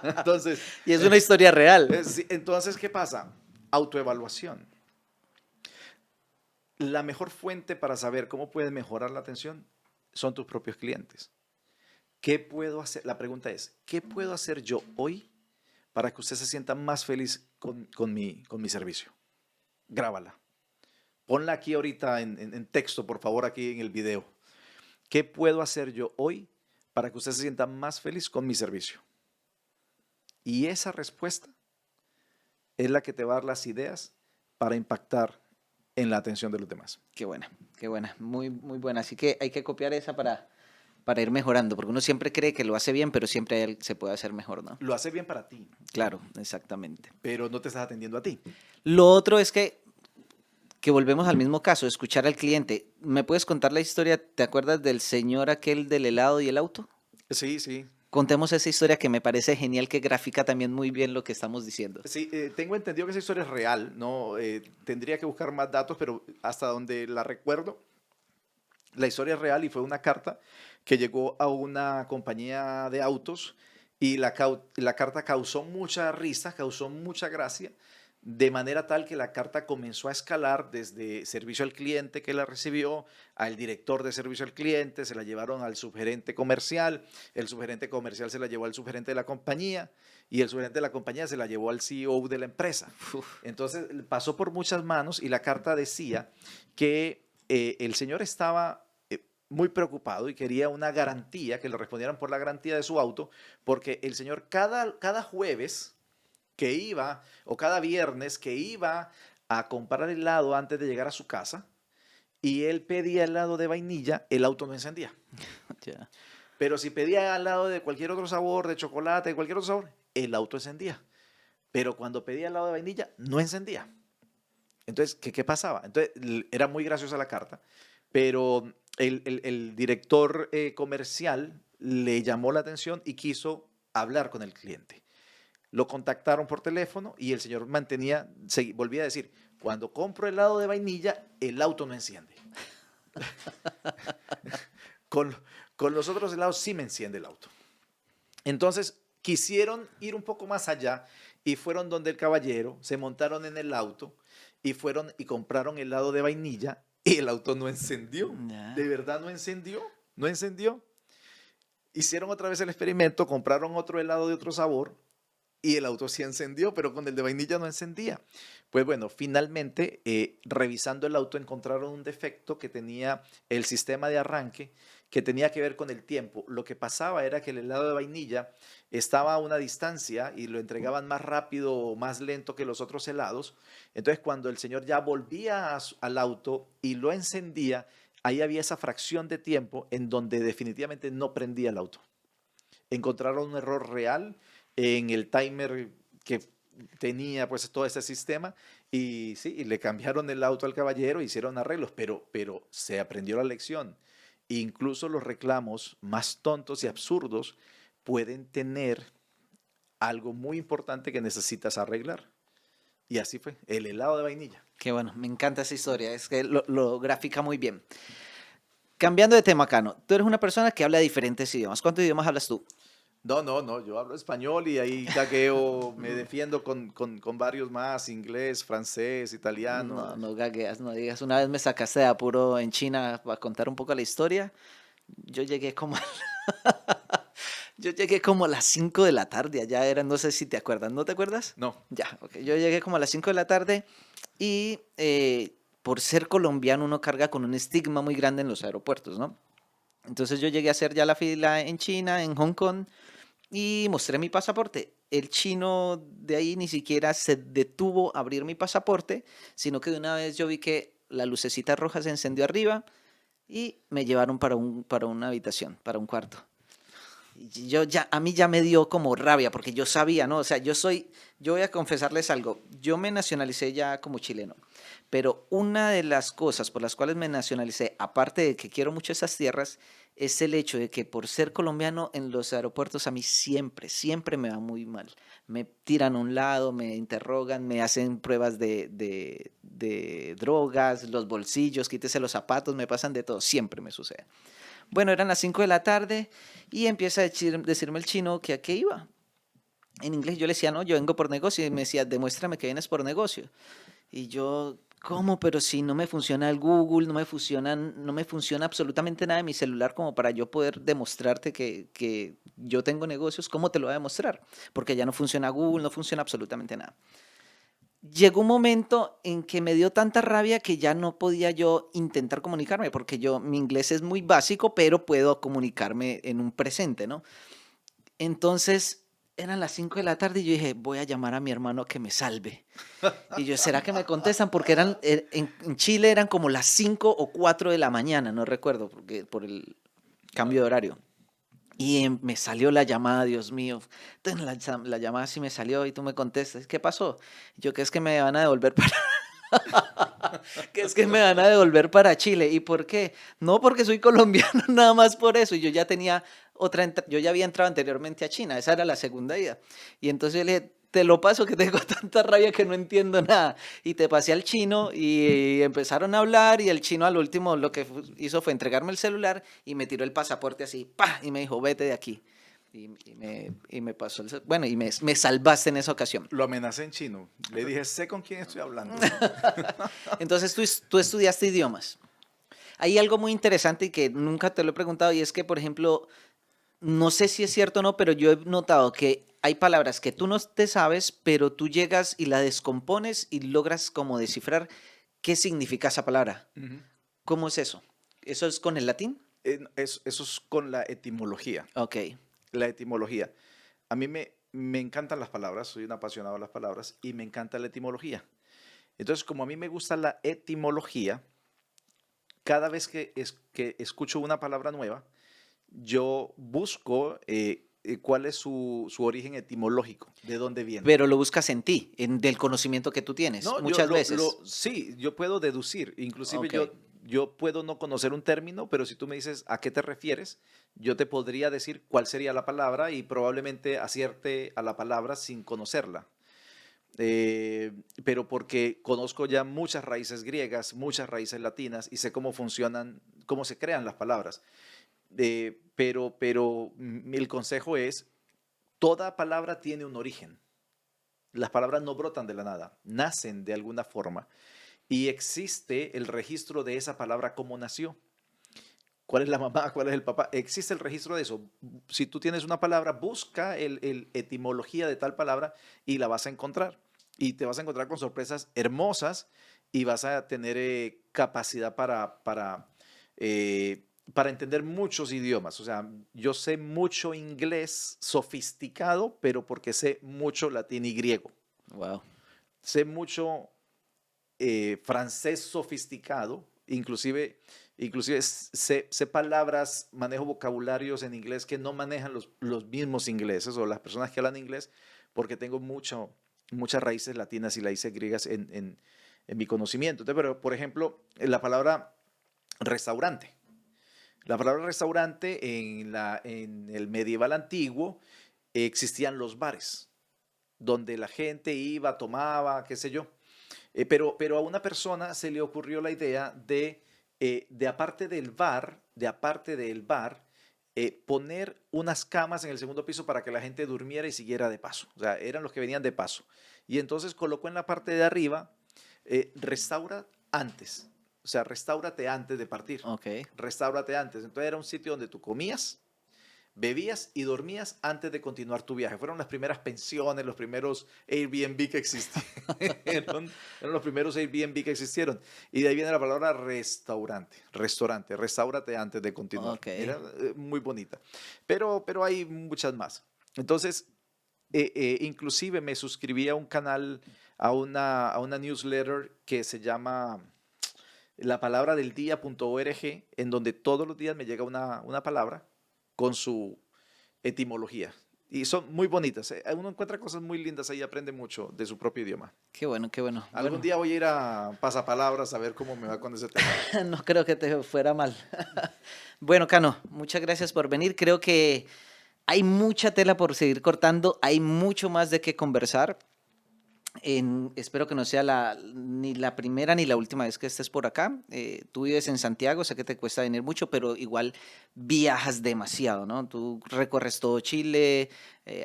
Entonces, Y es una historia real. entonces, ¿qué pasa? Autoevaluación. La mejor fuente para saber cómo puedes mejorar la atención son tus propios clientes. ¿Qué puedo hacer? La pregunta es, ¿qué puedo hacer yo hoy para que usted se sienta más feliz con mi servicio? Grábala. Ponla aquí ahorita en texto, por favor, aquí en el video. ¿Qué puedo hacer yo hoy para que usted se sienta más feliz con mi servicio? Y esa respuesta es la que te va a dar las ideas para impactar en la atención de los demás. Qué buena, muy, muy buena. Así que hay que copiar esa para ir mejorando, porque uno siempre cree que lo hace bien, pero siempre se puede hacer mejor, ¿no? Lo hace bien para ti. Claro, exactamente. Pero no te estás atendiendo a ti. Lo otro es que volvemos al mismo caso, escuchar al cliente. ¿Me puedes contar la historia? ¿Te acuerdas del señor aquel del helado y el auto? Sí, sí. Contemos esa historia que me parece genial, que grafica también muy bien lo que estamos diciendo. Sí, tengo entendido que esa historia es real, ¿no? Tendría que buscar más datos, pero hasta donde la recuerdo, la historia es real y fue una carta que llegó a una compañía de autos y la carta causó mucha risa, causó mucha gracia, de manera tal que la carta comenzó a escalar desde servicio al cliente que la recibió, al director de servicio al cliente, se la llevaron al subgerente comercial, el subgerente comercial se la llevó al subgerente de la compañía y el subgerente de la compañía se la llevó al CEO de la empresa. Entonces pasó por muchas manos y la carta decía que el señor estaba muy preocupado y quería una garantía, que le respondieran por la garantía de su auto, porque el señor cada jueves que iba, o cada viernes que iba a comprar helado antes de llegar a su casa, y él pedía helado de vainilla, el auto no encendía. Ya. Pero si pedía helado de cualquier otro sabor, de chocolate, de cualquier otro sabor, el auto encendía. Pero cuando pedía helado de vainilla, no encendía. Entonces, ¿qué pasaba? Entonces, era muy graciosa la carta, pero el director comercial le llamó la atención y quiso hablar con el cliente. Lo contactaron por teléfono y el señor volvía a decir, cuando compro helado de vainilla, el auto no enciende. con los otros helados sí me enciende el auto. Entonces quisieron ir un poco más allá y fueron donde el caballero, se montaron en el auto y fueron y compraron helado de vainilla y el auto no encendió. Ya. ¿De verdad no encendió? ¿No encendió? Hicieron otra vez el experimento, compraron otro helado de otro sabor y el auto sí encendió, pero con el de vainilla no encendía. Pues bueno, finalmente, revisando el auto, encontraron un defecto que tenía el sistema de arranque, que tenía que ver con el tiempo. Lo que pasaba era que el helado de vainilla estaba a una distancia y lo entregaban más rápido o más lento que los otros helados. Entonces, cuando el señor ya volvía al auto y lo encendía, ahí había esa fracción de tiempo en donde definitivamente no prendía el auto. Encontraron un error real en el timer que tenía pues todo ese sistema y sí, y le cambiaron el auto al caballero, hicieron arreglos, pero se aprendió la lección. Incluso los reclamos más tontos y absurdos pueden tener algo muy importante que necesitas arreglar. Y así fue, el helado de vainilla. Qué bueno, me encanta esa historia, es que lo grafica muy bien. Cambiando de tema, Cano, tú eres una persona que habla diferentes idiomas. ¿Cuántos idiomas hablas tú? No, yo hablo español y ahí gagueo, me defiendo con varios más, inglés, francés, No, italiano. no gagueas, no digas. Una vez me sacaste de apuro en China para contar un poco la historia. Yo llegué como, yo llegué como a las 5 de la tarde, allá era, no sé si te acuerdas, ¿no te acuerdas? No, Ya, ok. Yo llegué como a las 5 de la tarde y por ser colombiano uno carga con un estigma muy grande en los aeropuertos, ¿no? Entonces yo llegué a hacer ya la fila en China, en Hong Kong, y mostré mi pasaporte. El chino de ahí ni siquiera se detuvo a abrir mi pasaporte, sino que de una vez yo vi que la lucecita roja se encendió arriba y me llevaron para una habitación, para un cuarto. Y yo ya, a mí ya me dio como rabia, porque yo sabía, ¿no? O sea, yo voy a confesarles algo, yo me nacionalicé ya como chileno, pero una de las cosas por las cuales me nacionalicé, aparte de que quiero mucho esas tierras, es el hecho de que por ser colombiano en los aeropuertos a mí siempre, siempre me va muy mal. Me tiran a un lado, me interrogan, me hacen pruebas de drogas, los bolsillos, quítese los zapatos, me pasan de todo, siempre me sucede. Bueno, eran las 5 de la tarde y empieza a decirme el chino que a qué iba. En inglés yo le decía, no, yo vengo por negocio. Y me decía, demuéstrame que vienes por negocio. Y yo, ¿cómo? Pero si no me funciona el Google, no me funciona absolutamente nada de mi celular como para yo poder demostrarte que yo tengo negocios, ¿cómo te lo voy a demostrar? Porque ya no funciona Google, no funciona absolutamente nada. Llegó un momento en que me dio tanta rabia que ya no podía yo intentar comunicarme, porque mi inglés es muy básico, pero puedo comunicarme en un presente, ¿no? Entonces, eran las 5 de la tarde y yo dije, voy a llamar a mi hermano que me salve. Y yo, ¿será que me contestan? Porque en Chile eran como las 5 o 4 de la mañana, no recuerdo, porque por el cambio de horario. Y me salió la llamada, Dios mío. Entonces la llamada sí me salió y tú me contestas. ¿Qué pasó? Yo, que es que me van a devolver para, que es que me van a devolver para Chile. ¿Y por qué? No porque soy colombiano, nada más por eso. Y yo ya tenía yo ya había entrado anteriormente a China. Esa era la segunda ida. Y entonces yo le dije, te lo paso que tengo tanta rabia que no entiendo nada. Y te pasé al chino y empezaron a hablar y el chino al último lo que hizo fue entregarme el celular y me tiró el pasaporte así, ¡pa! Y me dijo, vete de aquí. Y me pasó bueno, y me salvaste en esa ocasión. lo amenacé en chino. Le dije, sé con quién estoy hablando. Entonces tú estudiaste idiomas. Hay algo muy interesante y que nunca te lo he preguntado y es que, por ejemplo, no sé si es cierto o no, pero yo he notado que hay palabras que tú no te sabes, pero tú llegas y la descompones y logras como descifrar qué significa esa palabra. Ujú. ¿Cómo es eso? ¿Eso es con el latín? Eso es con la etimología. Ok. La etimología. A mí me encantan las palabras, soy un apasionado de las palabras y me encanta la etimología. Entonces, como a mí me gusta la etimología, cada vez que escucho una palabra nueva, yo busco cuál es su origen etimológico, de dónde viene. Pero lo buscas en ti, del conocimiento que tú tienes, No, muchas veces. sí, yo puedo deducir. Inclusive Ok. yo puedo no conocer un término, pero si tú me dices a qué te refieres, yo te podría decir cuál sería la palabra y probablemente acierte a la palabra sin conocerla. Pero porque conozco ya muchas raíces griegas, muchas raíces latinas y sé cómo funcionan, cómo se crean las palabras. Pero el consejo es, toda palabra tiene un origen. Las palabras no brotan de la nada, nacen de alguna forma y existe el registro de esa palabra cómo nació. ¿Cuál es la mamá? ¿Cuál es el papá? Existe el registro de eso. Si tú tienes una palabra, busca el etimología de tal palabra y la vas a encontrar. Y te vas a encontrar con sorpresas hermosas y vas a tener capacidad para entender muchos idiomas. O sea, yo sé mucho inglés sofisticado, pero porque sé mucho latín y griego. Wow. Sé mucho francés sofisticado, inclusive Inclusive sé palabras, manejo vocabularios en inglés que no manejan los mismos ingleses o las personas que hablan inglés, porque tengo muchas raíces latinas y raíces griegas en mi conocimiento. Entonces, pero, por ejemplo, la palabra restaurante. La palabra restaurante en el medieval antiguo existían los bares, donde la gente iba, tomaba, qué sé yo. Pero a una persona se le ocurrió la idea de aparte del bar, poner unas camas en el segundo piso para que la gente durmiera y siguiera de paso. O sea, eran los que venían de paso. Y entonces colocó en la parte de arriba, restaura antes. O sea, restáurate antes de partir. Ok. Restáurate antes. Entonces era un sitio donde tú comías, bebías y dormías antes de continuar tu viaje. Fueron las primeras pensiones, los primeros Airbnb que existieron. Eran los primeros Airbnb que existieron. Y de ahí viene la palabra restaurante. Restáurate antes de continuar. Ok. Era muy bonita. Pero hay muchas más. Entonces, inclusive me suscribí a un canal, a una newsletter que se llama lapalabradeldía.org, en donde todos los días me llega una palabra con su etimología. Y son muy bonitas. Uno encuentra cosas muy lindas ahí, aprende mucho de su propio idioma. Qué bueno, qué bueno. Algún Bueno, día voy a ir a Pasapalabras a ver cómo me va con ese tema. no creo que te fuera mal. Bueno, Cano, muchas gracias por venir. Creo que hay mucha tela por seguir cortando, hay mucho más de qué conversar. Espero que no sea ni la primera ni la última vez que estés por acá. Tú vives en Santiago, sé que te cuesta venir mucho, pero igual viajas demasiado, ¿no? Tú recorres todo Chile.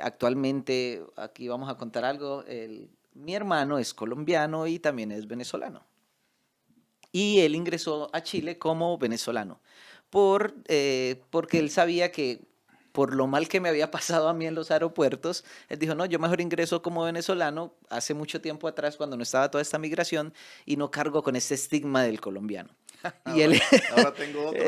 Actualmente, aquí vamos a contar algo. Mi hermano es colombiano y también es venezolano. Y él ingresó a Chile como venezolano, porque él sabía que por lo mal que me había pasado a mí en los aeropuertos, él dijo, no, yo mejor ingreso como venezolano hace mucho tiempo atrás cuando no estaba toda esta migración y no cargo con este estigma del colombiano. Y él, Ahora tengo otro.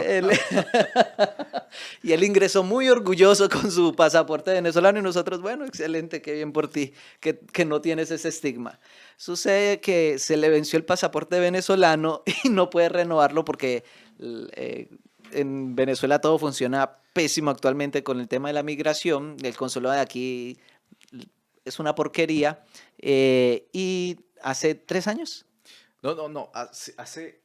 y él ingresó muy orgulloso con su pasaporte venezolano y nosotros, bueno, excelente, qué bien por ti, que no tienes ese estigma. Sucede que se le venció el pasaporte venezolano y no puede renovarlo porque en Venezuela todo funciona pésimo actualmente con el tema de la migración. El consulado de aquí es una porquería. Y hace 3 años. No. Hace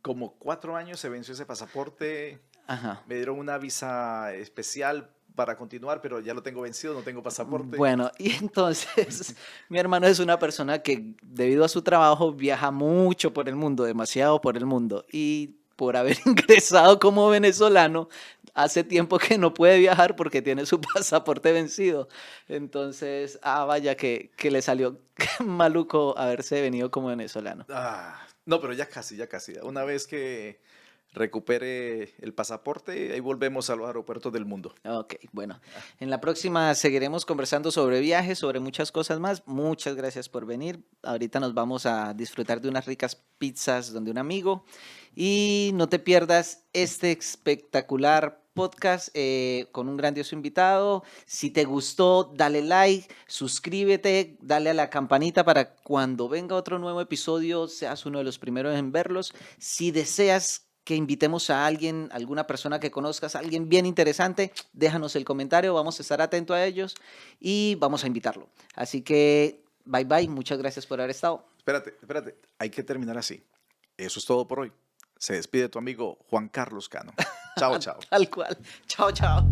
como 4 años se venció ese pasaporte. Ajá. Me dieron una visa especial para continuar, pero ya lo tengo vencido, no tengo pasaporte. Bueno, y entonces mi hermano es una persona que debido a su trabajo viaja mucho por el mundo, demasiado por el mundo. Y por haber ingresado como venezolano, hace tiempo que no puede viajar porque tiene su pasaporte vencido. Entonces, vaya que le salió maluco haberse venido como venezolano. No, pero ya casi. Una vez que recupere el pasaporte, ahí volvemos a los aeropuertos del mundo. Ok, bueno, en la próxima seguiremos conversando sobre viajes, sobre muchas cosas más. Muchas gracias por venir. Ahorita nos vamos a disfrutar de unas ricas pizzas donde un amigo. Y no te pierdas este espectacular podcast con un grandioso invitado. Si te gustó, dale like, suscríbete, dale a la campanita para cuando venga otro nuevo episodio seas uno de los primeros en verlos. Si deseas que invitemos a alguien, alguna persona que conozcas, alguien bien interesante, déjanos el comentario, vamos a estar atentos a ellos y vamos a invitarlo. Así que, bye bye, muchas gracias por haber estado. Espérate, hay que terminar así. Eso es todo por hoy. Se despide tu amigo Juan Carlos Cano. Chao. Tal cual. Chao, chao.